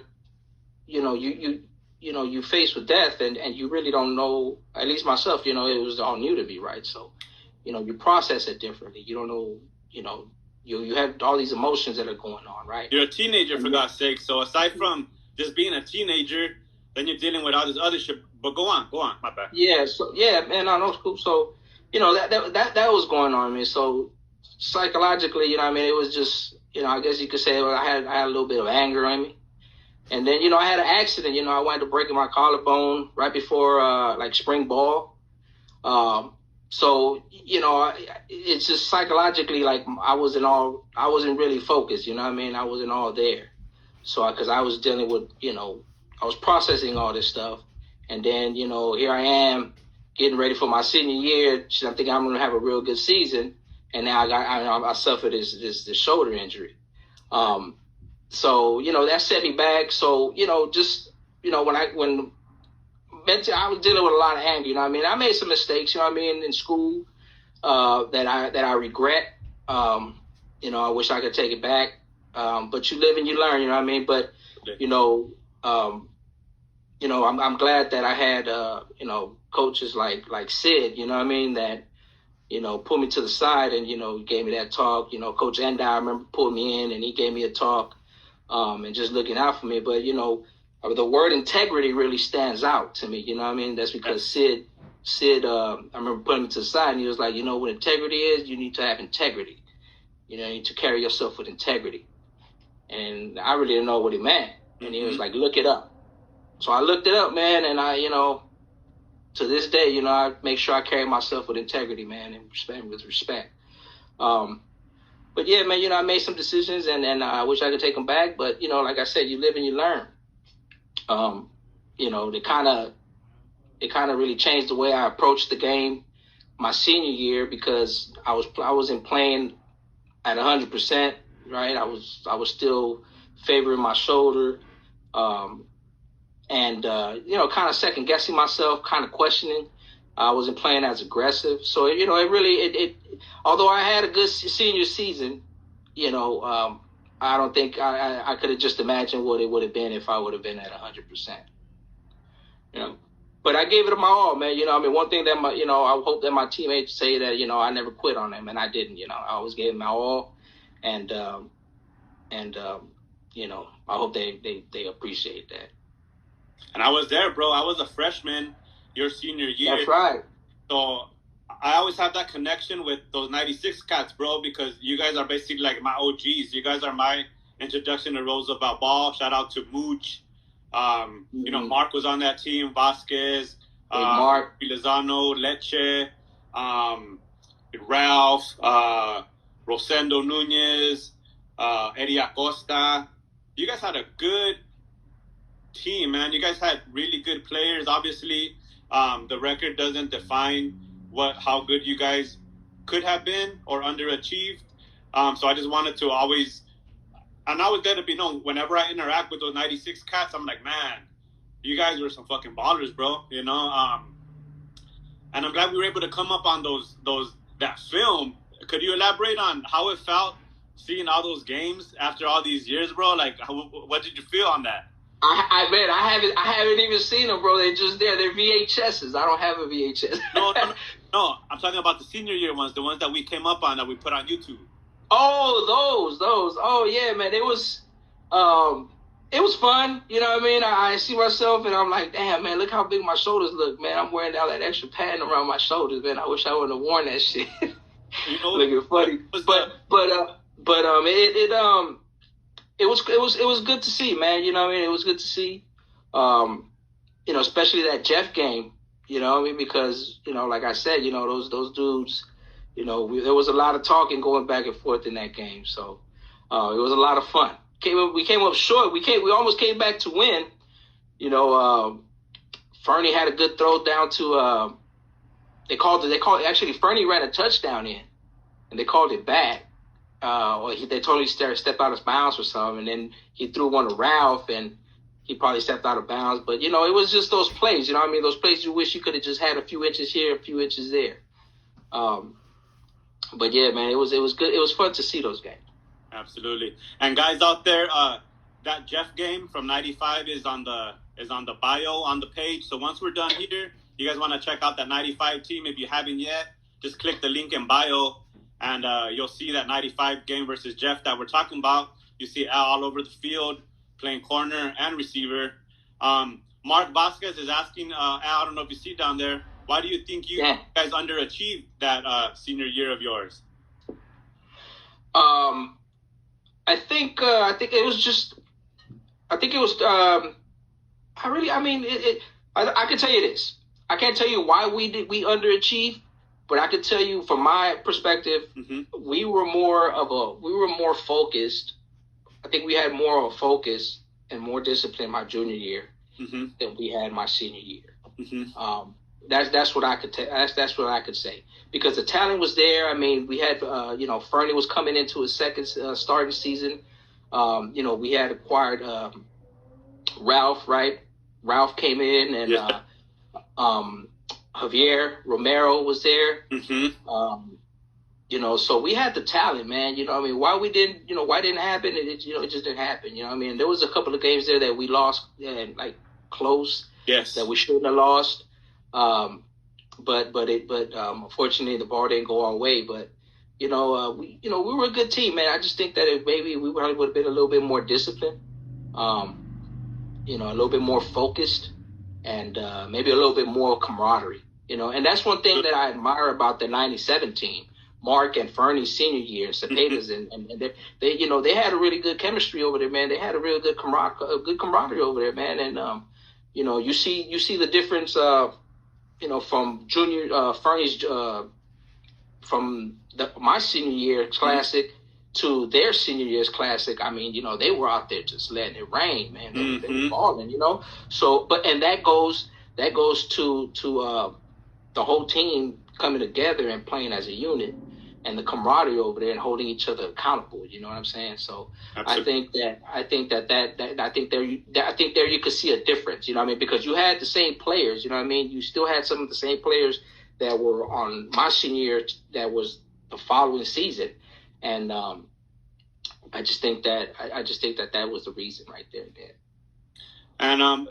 you know, you know, you faced with death, and you really don't know. At least myself, you know, it was all new to me, right? So, you know, you process it differently. You don't know, you know, you have all these emotions that are going on, right? You're a teenager, for God's sake. So aside from just being a teenager, then you're dealing with all this other shit. But go on, my bad. Yeah, so yeah, man, I know it's cool. So, you know, that was going on, man. So psychologically, you know, I mean, it was just, you know, I guess you could say, well, I had a little bit of anger in me. And then, you know, I had an accident. You know, I wound up breaking my collarbone right before like spring ball. So, you know, it's just psychologically, like I wasn't really focused. You know what I mean? I wasn't all there. So, because I was dealing with, you know, I was processing all this stuff. And then, you know, here I am getting ready for my senior year. I'm thinking I'm going to have a real good season. And now I suffered this shoulder injury. So, you know, that set me back. So, you know, just, you know, when mentally, I was dealing with a lot of anger, you know what I mean? I made some mistakes, you know what I mean, in school, that I regret. You know, I wish I could take it back. But you live and you learn, you know what I mean? But, you know, I'm glad that I had, you know, coaches like Sid, you know what I mean, that, you know, pulled me to the side and, you know, gave me that talk. You know, Coach Enda, I remember, pulled me in and he gave me a talk, and just looking out for me. But, you know, the word integrity really stands out to me, you know what I mean? That's because Sid, I remember putting me to the side and he was like, you know what integrity is? You need to have integrity. You know, you need to carry yourself with integrity. And I really didn't know what he meant. And he was like, look it up. So I looked it up, man, and I, you know, to this day, you know, I make sure I carry myself with integrity, man, and with respect. But yeah, man, you know, I made some decisions and I wish I could take them back. But, you know, like I said, you live and you learn. You know, it kind of really changed the way I approached the game my senior year because I wasn't playing at 100%, right? I was still favoring my shoulder. And you know, kind of second guessing myself, kind of questioning. I wasn't playing as aggressive. So, you know, it although I had a good senior season, you know, I don't think I could have just imagined what it would have been if I would have been at 100%. You know, but I gave it my all, man. You know, I mean, one thing that I hope that my teammates say that, you know, I never quit on them, and I didn't. You know, I always gave it my all, and you know, I hope they appreciate that. And I was there, bro. I was a freshman your senior year. That's right. So I always have that connection with those 96 cats, bro, because you guys are basically like my OGs. You guys are my introduction to Roosevelt Ball. Shout out to Mooch. You know, Mark was on that team. Vasquez, Mark, Lozano, Leche, Ralph, Rosendo Nunez, Eddie Acosta. You guys had a good team, man. You guys had really good players. Obviously, the record doesn't define how good you guys could have been or underachieved. So I just wanted to always, and I was there to be known. Whenever I interact with those 96 cats, I'm like, man, you guys were some fucking ballers, bro. You know, and I'm glad we were able to come up on that film. Could you elaborate on how it felt seeing all those games after all these years, bro? Like, what did you feel on that? I haven't even seen them, bro. They're just there. They're VHSs. I don't have a VHS. No. I'm talking about the senior year ones, the ones that we came up on that we put on YouTube. Oh, those. Oh, yeah, man. It was fun. You know what I mean? I see myself and I'm like, damn, man, look how big my shoulders look, man. I'm wearing all that extra padding around my shoulders, man. I wish I wouldn't have worn that shit. You know, looking funny. It was good to see, man. You know what I mean? It was good to see. You know, especially that Jeff game. You know what I mean? Because, you know, like I said, you know, those dudes, you know, there was a lot of talking going back and forth in that game. So it was a lot of fun. we came up short. We almost came back to win. You know, Fernie had a good throw down to actually Fernie ran a touchdown in, and they called it back. They told him he stepped out of bounds or something, and then he threw one to Ralph, and he probably stepped out of bounds. But, you know, it was just those plays, you know what I mean? Those plays you wish you could have just had a few inches here, a few inches there. But, yeah, man, it was good. It was fun to see those games. Absolutely. And guys out there, that Jeff game from 95 is on the bio on the page. So once we're done here, you guys want to check out that 95 team. If you haven't yet, just click the link in bio, and you'll see that 95 game versus Jeff that we're talking about. You see Al all over the field playing corner and receiver. Mark Vasquez is asking, Al, I don't know if you see down there, why do you think you guys underachieved that senior year of yours? I think it was I can tell you this. I can't tell you why we underachieved, but I can tell you from my perspective, we were more focused. I think we had more of a focus and more discipline my junior year than we had my senior year. That's what I could that's what I could say, because the talent was there. I mean, we had Fernie was coming into his second starting season. We had acquired Ralph, right? Ralph came in, and Javier Romero was there. So we had the talent, man. You know what I mean? Why didn't happen? It just didn't happen. You know what I mean? There was a couple of games there that we lost, and like close. Yes. That we shouldn't have lost. But unfortunately the ball didn't go our way. But we were a good team, man. I just think that if maybe we probably would have been a little bit more disciplined, a little bit more focused, and maybe a little bit more camaraderie. And that's one thing that I admire about the '97 team. Mark and Fernie's senior year, Cepeda's, and they had a really good chemistry over there, man. They had a real good camaraderie over there, man. And you see the difference, from junior Fernie's from my senior year classic to their senior year's classic. I mean, they were out there just letting it rain, man. They were balling, So, and that goes to the whole team coming together and playing as a unit, and the camaraderie over there and holding each other accountable. You know what I'm saying? So absolutely. I think there you could see a difference. You know what I mean? Because you had the same players. You know what I mean? You still had some of the same players that were on my senior year that was the following season, and I just think that was the reason right there, man. And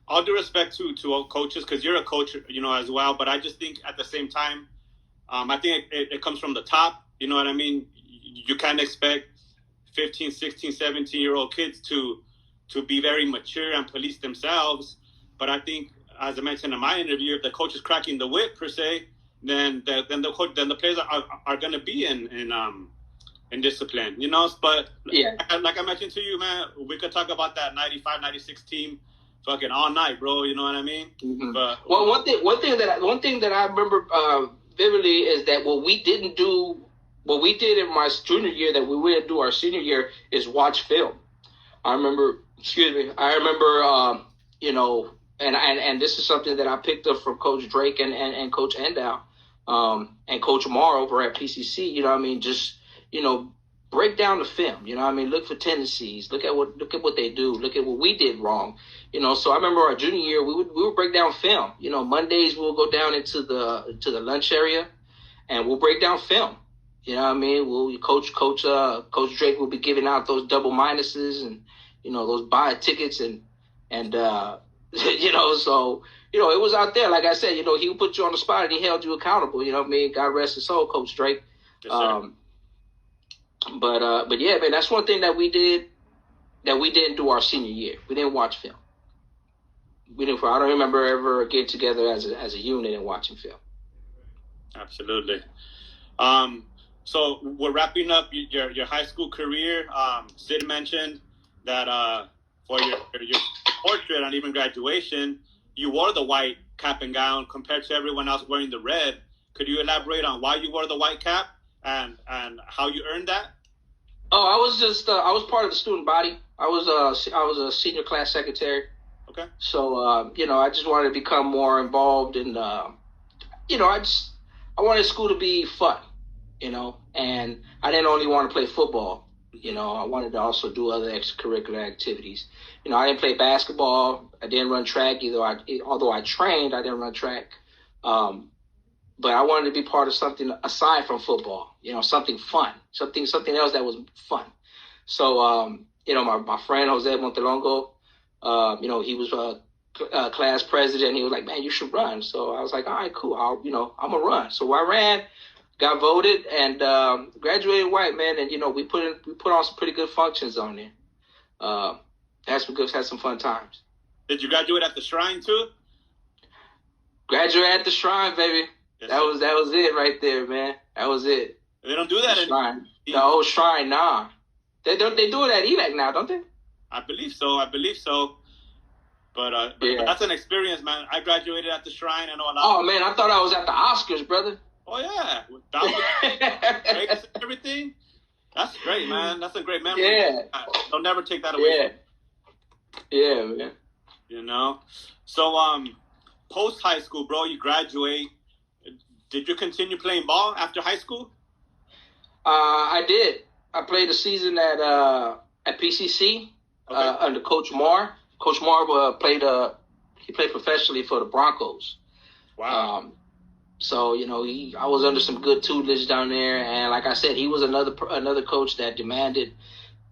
all due respect to all coaches, because you're a coach, as well. But I just think at the same time, I think it comes from the top. You know what I mean? You can't expect 15, 16, 17-year-old kids to be very mature and police themselves. But I think, as I mentioned in my interview, if the coach is cracking the whip per se, then the players are going to be in discipline. But like I mentioned to you, man, we could talk about that 95, 96 team fucking all night, bro. You know what I mean? But one thing that I remember vividly is that what we did in my junior year that we wouldn't do our senior year is watch film. I remember, and this is something that I picked up from Coach Drake and Coach Endow, and Coach Amar over at PCC. You know what I mean? Just, break down the film. You know what I mean? Look for tendencies. Look at what they do. Look at what we did wrong. So I remember our junior year, we would break down film. Mondays we'll go down into the lunch area, and we'll break down film. You know what I mean? Coach Drake will be giving out those double minuses and those buy tickets and so it was out there. Like I said, he would put you on the spot and he held you accountable. You know what I mean? God rest his soul, Coach Drake. Yes, but yeah, man, that's one thing that we did that we didn't do our senior year. We didn't watch film. I don't remember ever getting together as a unit and watching film. Absolutely. So we're wrapping up your high school career. Sid mentioned that for your portrait and even graduation, you wore the white cap and gown compared to everyone else wearing the red. Could you elaborate on why you wore the white cap and how you earned that? Oh, I was just I was part of the student body. I was a senior class secretary. Okay. So I just wanted to become more involved in I wanted school to be fun, and I didn't only want to play football. I wanted to also do other extracurricular activities. I didn't play basketball. I didn't run track either. Although I trained, I didn't run track. But I wanted to be part of something aside from football. Something fun, something else that was fun. So my friend Jose Montelongo, he was a class president. He was like, man, you should run. So I was like, all right, cool. I'm gonna run. So I ran, got voted, and graduated white, man. And we put on some pretty good functions on there. Had some fun times. Did you graduate at the Shrine too? Graduate at the Shrine, baby. Yes, that was it right there, man. That was it. They don't do that anymore. The old Shrine, nah. They do it at ELAC now, don't they? I believe so. But that's an experience, man. I graduated at the Shrine. I know a lot. Oh man, I thought I was at the Oscars, brother. Oh yeah, that was everything. That's great, man. That's a great memory. Yeah, I'll never take that away. Yeah, man. So post high school, bro, you graduate. Did you continue playing ball after high school? I did. I played a season at PCC under Coach Marr. Coach Marr played professionally for the Broncos. Wow. So I was under some good tutelage down there, and like I said, he was another coach that demanded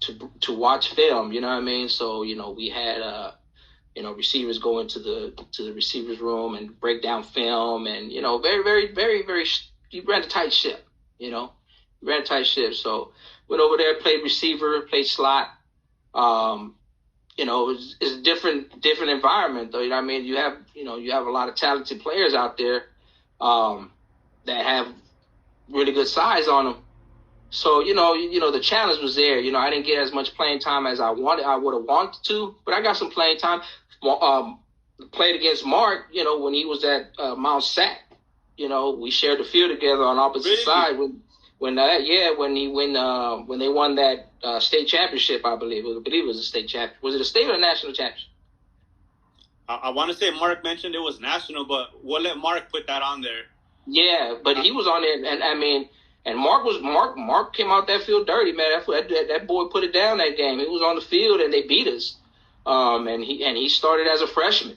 to watch film. You know what I mean? So we had receivers go into the receivers room and break down film, and very, very, very, very. He ran a tight ship. Ran a tight ship. So went over there, played receiver, played slot. It's a different environment though. You know what I mean? You have a lot of talented players out there that have really good size on them. So the challenge was there. I didn't get as much playing time as I would have wanted to, but I got some playing time. Played against Mark, when he was at Mount Sac. We shared the field together on opposite side when they won that state championship. I believe it was a state champion. Was it a state or a national championship? I want to say Mark mentioned it was national, but we'll let Mark put that on there. Yeah, but he was on there, and I mean. And Mark came out that field dirty, man. That boy put it down that game. He was on the field and they beat us. And he started as a freshman.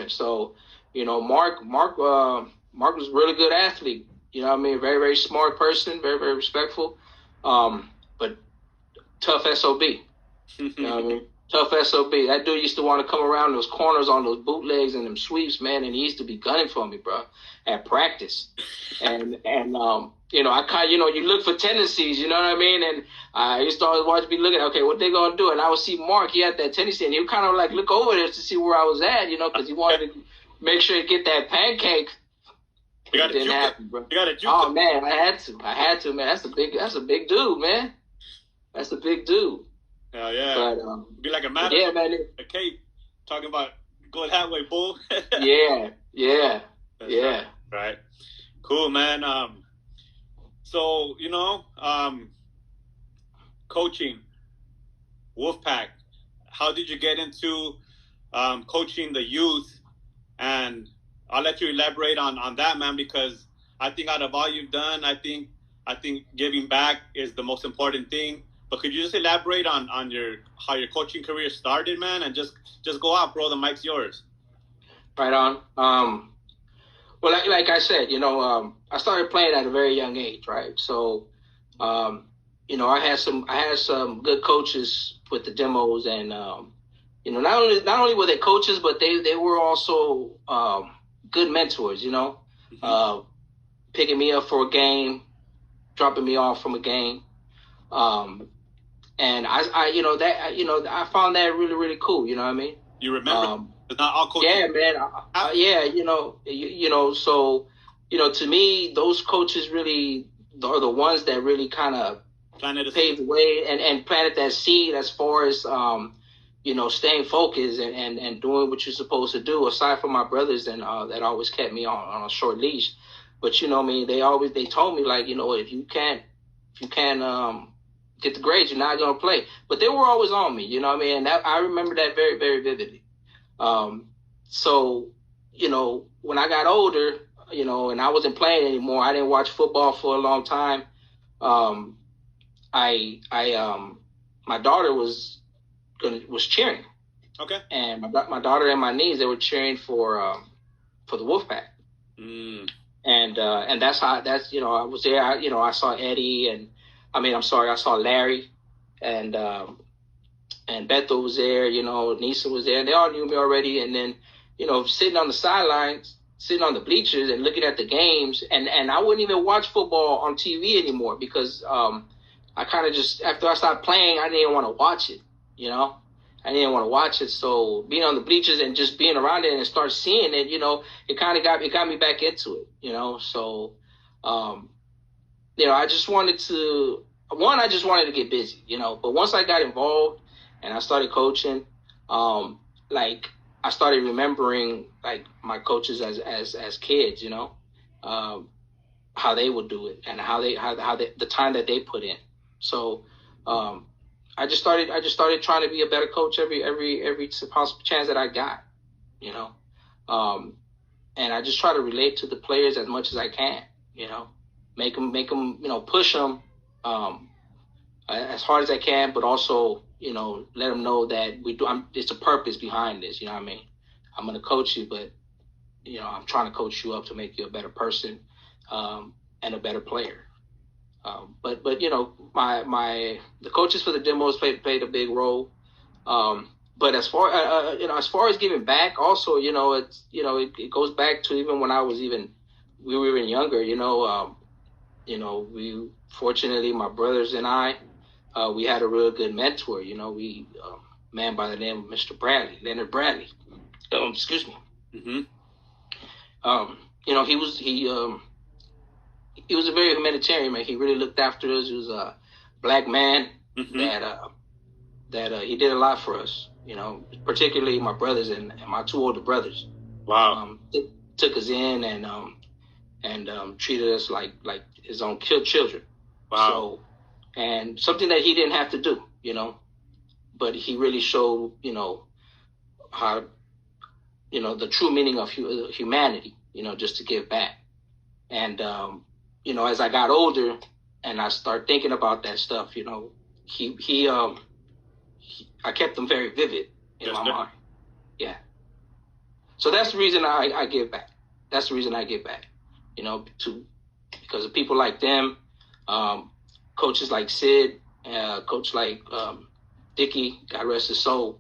So, Mark was a really good athlete. You know what I mean? Very, very smart person, very, very respectful. But tough SOB. You know what I mean? Tough SOB. That dude used to want to come around those corners on those bootlegs and them sweeps, man, and he used to be gunning for me, bro, at practice. And I kind of, you look for tendencies, you know what I mean? And I used to always watch me looking, okay, what they going to do? And I would see Mark, he had that tendency, and he would kind of like look over there to see where I was at, because he wanted to make sure to get that pancake. It didn't happen, bro. Oh, man, I had to, man. That's a big dude, man. That's a big dude. Hell yeah. But, be like a man. Yeah, man. A cape talking about go that way, bull. Yeah. Right. Cool, man. So, coaching, Wolfpack, how did you get into coaching the youth? And I'll let you elaborate on that, man, because I think out of all you've done, I think giving back is the most important thing. But could you just elaborate on how your coaching career started, man, and just go out, bro. The mic's yours. Right on. Well, like I said, I started playing at a very young age, right? So, I had some good coaches with the demos, and not only were they coaches, but they were also good mentors. Picking me up for a game, dropping me off from a game. And I found that really, really cool. You know what I mean? You remember? It's not all coaches. Yeah, man. So, to me, those coaches really are the ones that really kind of paved the way and planted that seed as far as, staying focused and doing what you're supposed to do, aside from my brothers and that always kept me on a short leash. But, they told me, like, if you can't you can't get the grades, you're not gonna play. But they were always on me, you know what I mean? And I remember that very, very vividly. So, you know, when I got older, you know, and I wasn't playing anymore, I didn't watch football for a long time. My daughter was cheering. Okay. And my daughter and my niece, they were cheering for the Wolfpack. And that's you know, I was there. I saw Eddie, and I saw Larry, and Beto was there. You know, Nisa was there. And they all knew me already. And then, you know, sitting on the sidelines, sitting on the bleachers, and looking at the games, and I wouldn't even watch football on TV anymore because I kind of just, after I stopped playing, I didn't want to watch it. You know, I didn't want to watch it. So being on the bleachers and just being around it and start seeing it, you know, it kind of got me back into it. You know, so you know, I just wanted to get busy. You know, but once I got involved and I started coaching, like I started remembering like my coaches as kids. You know, how they would do it and how they the time that they put in. So I just started trying to be a better coach every possible chance that I got, you know, and I just try to relate to the players as much as I can, you know, make them, you know, push them as hard as I can, but also, you know, let them know that it's a purpose behind this, you know what I mean? I'm going to coach you, but, you know, I'm trying to coach you up to make you a better person and a better player. But you know, the coaches for the demos played a big role. But as far as far as giving back, also, you know, it goes back to even when we were even younger. You know, we fortunately, my brothers and I, we had a real good mentor. You know, a man by the name of Mr. Leonard Bradley. Excuse me. Mm-hmm. You know, he was a very humanitarian man. He really looked after us. He was a black man that he did a lot for us. You know, particularly my brothers and my two older brothers. Wow. Took us in and treated us like his own children. Wow. So, and something that he didn't have to do, you know, but he really showed, you know, how, you know, the true meaning of humanity, you know, just to give back. And, you know, as I got older and I started thinking about that stuff, you know, I kept them very vivid in my mind. Yeah. So that's the reason I give back. That's the reason I give back, you know, because of people like them, coaches like Sid, coach like Dickie, God rest his soul,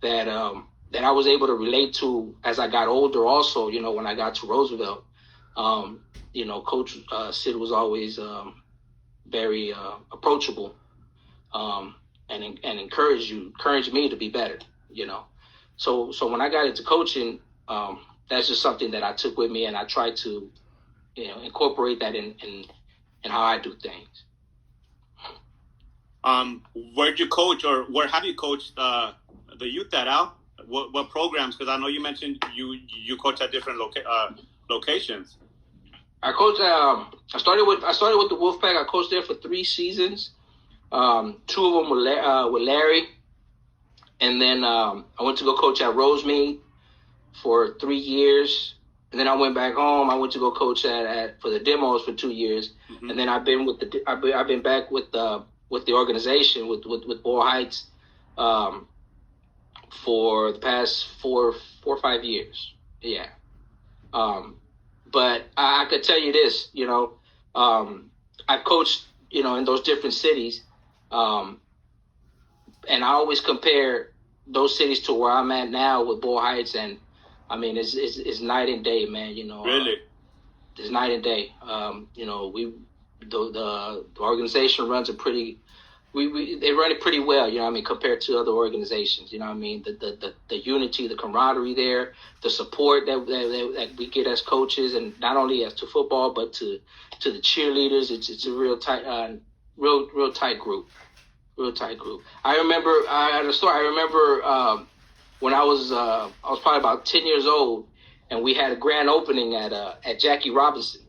that I was able to relate to as I got older also, you know, when I got to Roosevelt. You know, Coach Sid was always very approachable and encouraged me to be better, you know. So when I got into coaching, that's just something that I took with me, and I tried to, you know, incorporate that in how I do things. Where'd you coach, or where have you coached the youth at, Al? What programs? Because I know you mentioned you coach at different locations. I coached. I started with the Wolfpack. I coached there for 3 seasons. 2 of them with Larry, and then I went to go coach at Rosemead for 3 years. And then I went back home. I went to go coach for the demos for 2 years, and then I've been back with the organization with Boyle Heights for the past 4 or 5 years. Yeah. But I could tell you this, you know, I've coached, you know, in those different cities, and I always compare those cities to where I'm at now with Boyle Heights, and I mean it's night and day, man. You know, really, it's night and day. You know, the organization runs a pretty. They run it pretty well, you know what I mean, compared to other organizations, you know what I mean, the unity, the camaraderie there, the support that we get as coaches, and not only as to football, but to the cheerleaders. It's a real tight group. I remember when I was probably about 10 years old, and we had a grand opening at Jackie Robinson,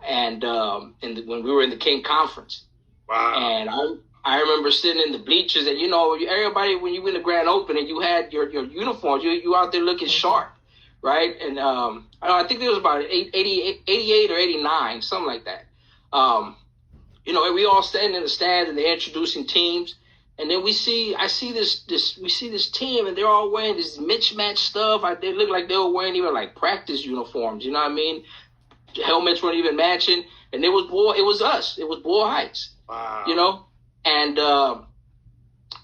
and when we were in the King Conference. Wow. And I remember sitting in the bleachers, and everybody, when you win the grand opening, you had your uniforms. You out there looking sharp, right? And I think there was about 88 or 89, something like that. We all standing in the stands, and they're introducing teams. And then we see this team, and they're all wearing this mismatched stuff. They look like they were wearing even like practice uniforms. You know what I mean? Helmets weren't even matching, and it was us. It was Bull Heights. Wow. And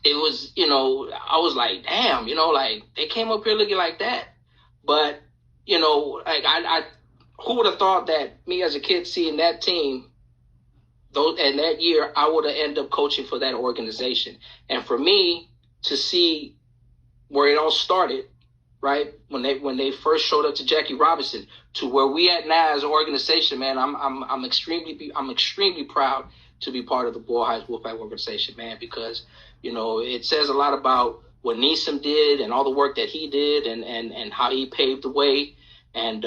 it was, I was like, damn, like they came up here looking like that. But like I who would have thought that me as a kid seeing that team. And that year, I would have ended up coaching for that organization. And for me to see where it all started, right, when they first showed up to Jackie Robinson, to where we at now as an organization, man, I'm extremely proud to be part of the Bull Heights Wolfpack organization, man, because it says a lot about what Neeson did and all the work that he did and how he paved the way and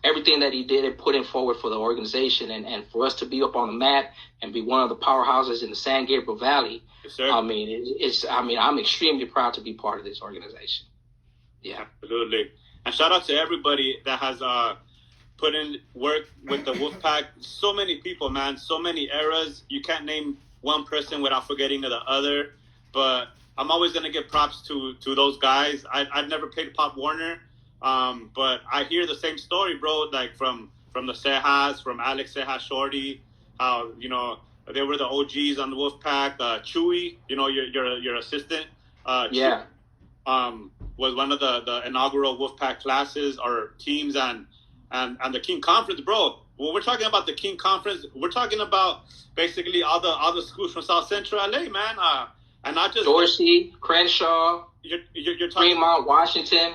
everything that he did and put in forward for the organization and for us to be up on the map and be one of the powerhouses in the San Gabriel Valley. Yes, sir. I'm extremely proud to be part of this organization. Yeah. Absolutely. And shout out to everybody that has put in work with the Wolfpack. So many people, man, so many eras. You can't name one person without forgetting the other. But I'm always going to give props to those guys. I've never played Pop Warner. But I hear the same story, bro, like from the Cejas, from Alex Cejas Shorty, how, they were the OGs on the Wolfpack. Chewy, your assistant, Yeah. Was one of the inaugural Wolfpack classes or teams and the King Conference, bro. When we're talking about the King Conference, we're talking about basically all the schools from South Central LA, man. And not just Dorsey, Crenshaw, you're talking Fremont, Washington.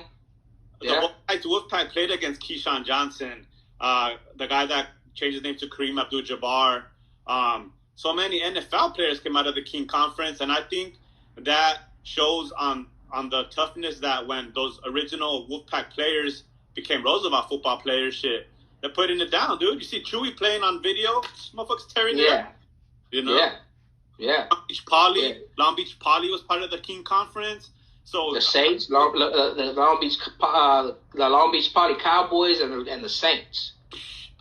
The Wolfpack played against Keyshawn Johnson, the guy that changed his name to Kareem Abdul-Jabbar. So many NFL players came out of the King Conference, and I think that shows on the toughness that when those original Wolfpack players became Roosevelt football players, shit, they're putting it down, dude. You see Chewy playing on video, motherfuckers tearing it up. Yeah. Long Beach Poly was part of the King Conference. So the Saints, the Long Beach Poly Cowboys, and the Saints.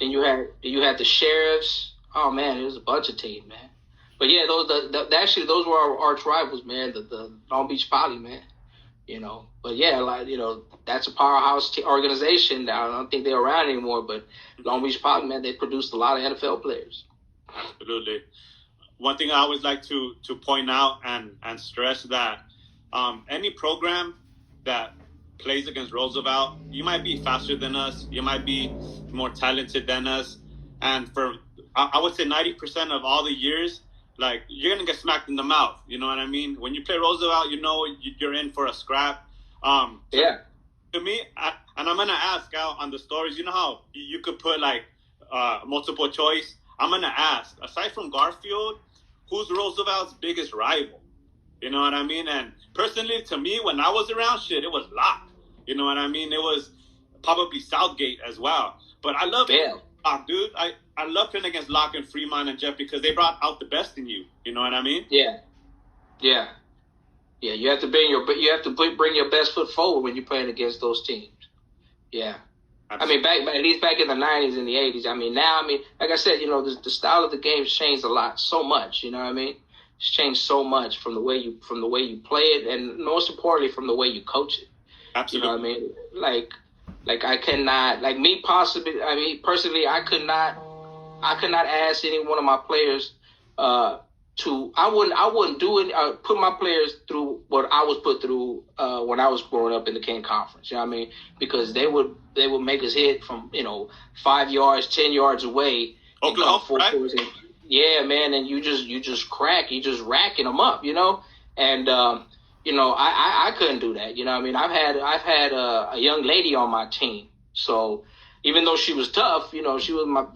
Then you had the Sheriffs. Oh man, it was a bunch of teams, man. But yeah, those were our arch rivals, man. The Long Beach Poly, man. But yeah, that's a powerhouse organization. I don't think they're around anymore. But Long Beach Poly, man, they produced a lot of NFL players. Absolutely. One thing I always like to point out and stress that. Any program that plays against Roosevelt, you might be faster than us. You might be more talented than us. And I would say 90% of all the years, like, you're going to get smacked in the mouth. You know what I mean? When you play Roosevelt, you're in for a scrap. Yeah. To me, and I'm going to ask out on the stories, you know how you could put, like, multiple choice? I'm going to ask, aside from Garfield, who's Roosevelt's biggest rival? You know what I mean? And personally, to me, when I was around, shit, it was Locke. You know what I mean? It was probably Southgate as well. But I love Locke, dude. I love playing against Locke and Fremont and Jeff because they brought out the best in you. You know what I mean? Yeah. You have to bring your best foot forward when you're playing against those teams. Yeah. Absolutely. I mean, at least back in the 90s and the 80s. I mean, now, like I said, the style of the game's changed a lot, so much. You know what I mean? It's changed so much from the way you play it, and most importantly, from the way you coach it. Absolutely. You know what I mean? Like I cannot, like me personally, I could not ask any one of my players I wouldn't do it. Put my players through what I was put through when I was growing up in the King Conference. You know what I mean? Because they would make us hit from 5 yards, 10 yards away. Oklahoma, right? Yeah, man, and you just crack, you just racking them up, and I couldn't do that, I mean, I've had a young lady on my team, so even though she was tough, she was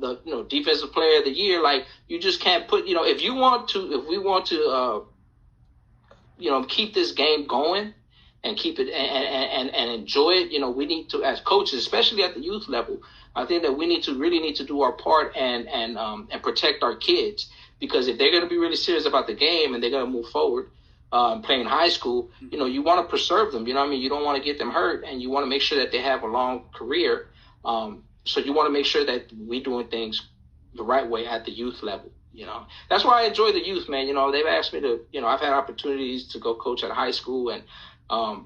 the defensive player of the year. Like, you just can't put, if we want to keep this game going and keep it and enjoy it, we need to, as coaches, especially at the youth level, I think that we really need to do our part and protect our kids, because if they're going to be really serious about the game and they're going to move forward, playing high school, you want to preserve them. You know what I mean? You don't want to get them hurt, and you want to make sure that they have a long career. So you want to make sure that we're doing things the right way at the youth level. That's why I enjoy the youth, man. They've asked me to, I've had opportunities to go coach at a high school, and, one,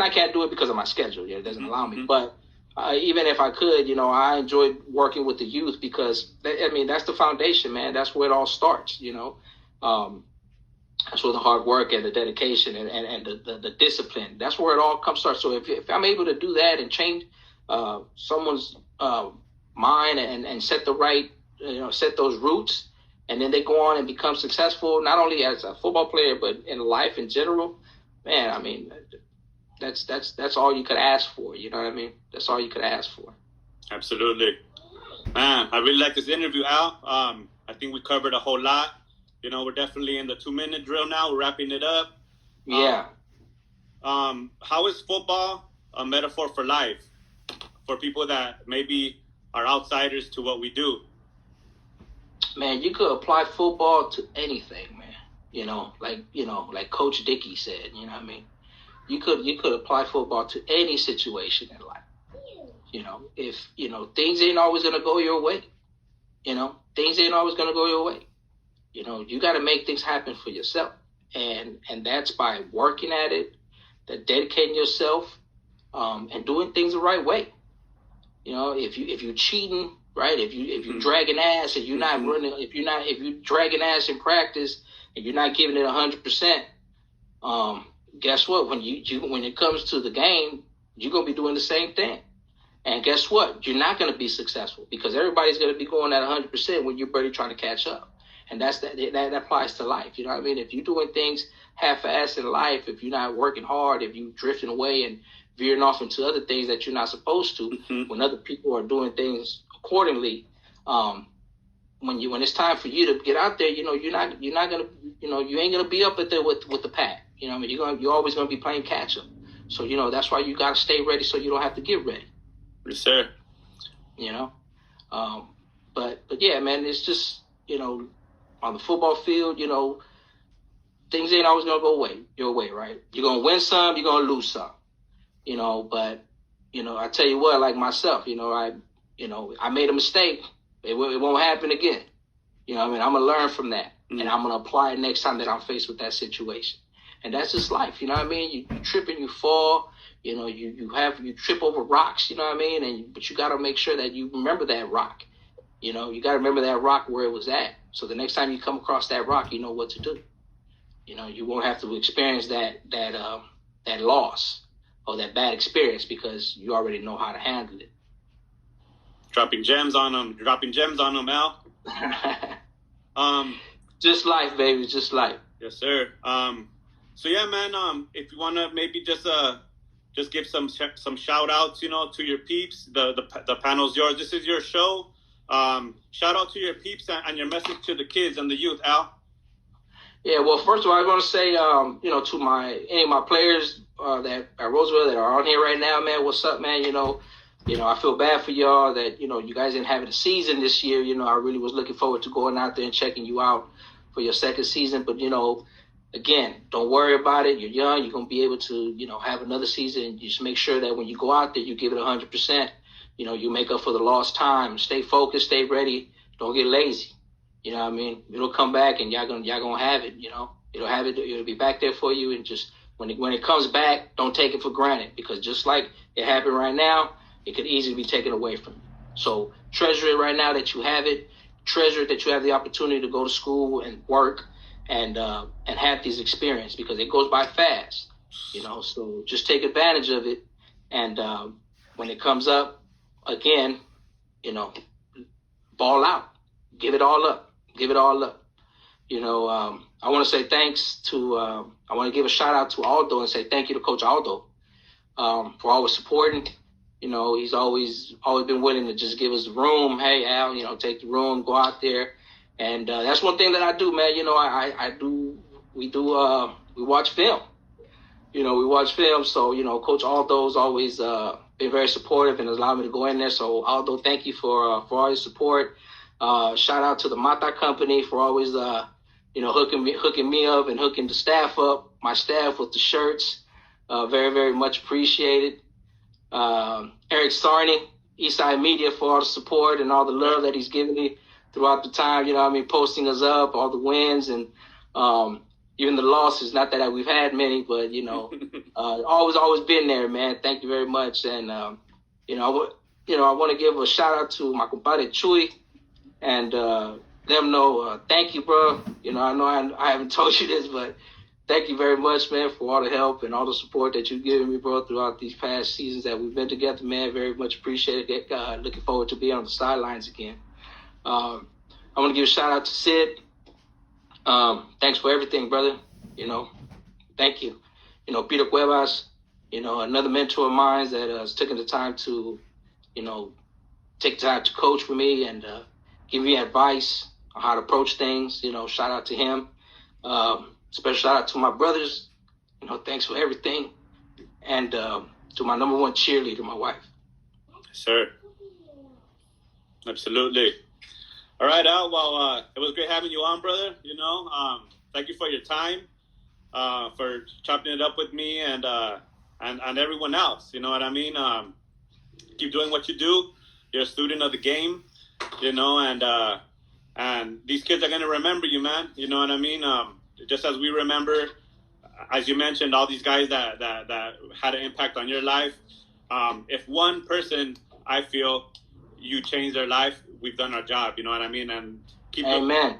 I can't do it because of my schedule. It doesn't allow me. But even if I could, I enjoyed working with the youth because, that's the foundation, man. That's where it all starts, That's where the hard work and the dedication and the discipline, that's where it all starts. So if I'm able to do that and change someone's mind and set the right, set those roots, and then they go on and become successful, not only as a football player, but in life in general, man, that's all you could ask for. You know what I mean? That's all you could ask for. Absolutely. Man, I really like this interview, Al. I think we covered a whole lot. We're definitely in the 2-minute drill now. We're wrapping it up. Yeah. How is football a metaphor for life for people that maybe are outsiders to what we do? Man, you could apply football to anything, man. Like Coach Dickey said, you know what I mean? You could apply football to any situation in life. If, things ain't always going to go your way. Things ain't always going to go your way. You got to make things happen for yourself. And that's by working at it, dedicating yourself, and doing things the right way. If you cheating, right? If you dragging ass and you're not running, if you dragging ass in practice and you're not giving it 100%, guess what? When when it comes to the game, you're going to be doing the same thing. And guess what? You're not going to be successful because everybody's going to be going at 100% when you're barely trying to catch up. And that applies to life. You know what I mean? If you're doing things half-assed in life, if you're not working hard, if you're drifting away and veering off into other things that you're not supposed to, when other people are doing things accordingly, when it's time for you to get out there, you're not gonna, you ain't gonna be up there with the pack. You know what I mean? You're always gonna be playing catch up. So that's why you gotta stay ready so you don't have to get ready. Yes, sir. But yeah, man, it's just on the football field, things ain't always gonna go your way, right? You're gonna win some, you're gonna lose some, But I tell you what, like myself, I made a mistake. It won't happen again. I'm gonna learn from that, and I'm gonna apply it next time that I'm faced with that situation. And that's just life, you know what I mean? You trip and you fall, you trip over rocks, you know what I mean? But you gotta make sure that you remember that rock. You got to remember that rock where it was at. So the next time you come across that rock, you know what to do. You won't have to experience that loss or that bad experience because you already know how to handle it. Dropping gems on them, Al. Just life, baby. Just life. Yes, sir. So yeah, man. If you wanna maybe just give some shout outs, to your peeps. The panel's yours. This is your show. Shout out to your peeps and your message to the kids and the youth, Al. Yeah, well, first of all, I want to say, to any of my players that at Roosevelt that are on here right now, man, what's up, man? I feel bad for y'all that you guys didn't have a season this year. I really was looking forward to going out there and checking you out for your second season. But again, don't worry about it. You're young. You're gonna be able to have another season. Just make sure that when you go out there, you give it 100%. You make up for the lost time. Stay focused, stay ready. Don't get lazy. You know what I mean? It'll come back and y'all gonna have it, It'll have it, it'll be back there for you, and just when it comes back, don't take it for granted, because just like it happened right now, it could easily be taken away from you. So treasure it right now that you have it. Treasure it that you have the opportunity to go to school and work and have these experiences, because it goes by fast. So just take advantage of it, and when it comes up, again, ball out. Give it all up. Give it all up. I want to say thanks to, I want to give a shout out to Aldo and say thank you to Coach Aldo for always supporting. He's always been willing to just give us the room. Hey, Al, take the room, go out there. And that's one thing that I do, man. We watch film. We watch film. So, Coach Aldo's always been very supportive and allowed me to go in there. So, Aldo, thank you for all your support. Shout out to the Mata Company for always, hooking me up and hooking the staff up, my staff with the shirts. Very, very much appreciated. Eric Sarney, Eastside Media, for all the support and all the love that he's given me throughout the time, posting us up, all the wins and even the losses. Not that we've had many, but, always been there, man. Thank you very much. And, I want to give a shout out to my compadre Chuy and them know thank you, bro. I know I haven't told you this, but thank you very much, man, for all the help and all the support that you've given me, bro, throughout these past seasons that we've been together, man. Very much appreciate it. Looking forward to being on the sidelines again. I want to give a shout out to Sid. Thanks for everything, brother. Thank you. Peter Cuevas, another mentor of mine that has taken the time to, take time to coach with me and give me advice on how to approach things. Shout out to him. Special shout out to my brothers. Thanks for everything. And to my number one cheerleader, my wife. Sir. Absolutely. All right, Al. Well, it was great having you on, brother. Thank you for your time, for chopping it up with me and everyone else. You know what I mean? Keep doing what you do. You're a student of the game, and these kids are gonna remember you, man. You know what I mean? Just as we remember, as you mentioned, all these guys that had an impact on your life. If one person, I feel, you changed their life, we've done our job. You know what I mean? And Amen.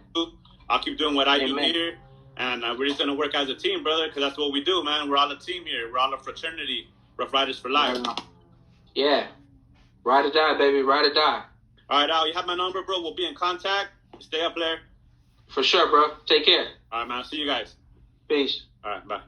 I'll keep doing what I do here, and we're just gonna work as a team, brother, because that's what we do, man. We're all a team here. We're all a fraternity. Rough Riders for life. Yeah. Ride or die, baby. Ride or die. All right, Al. You have my number, bro. We'll be in contact. Stay up there. For sure, bro. Take care. All right, man. See you guys. Peace. All right, bye.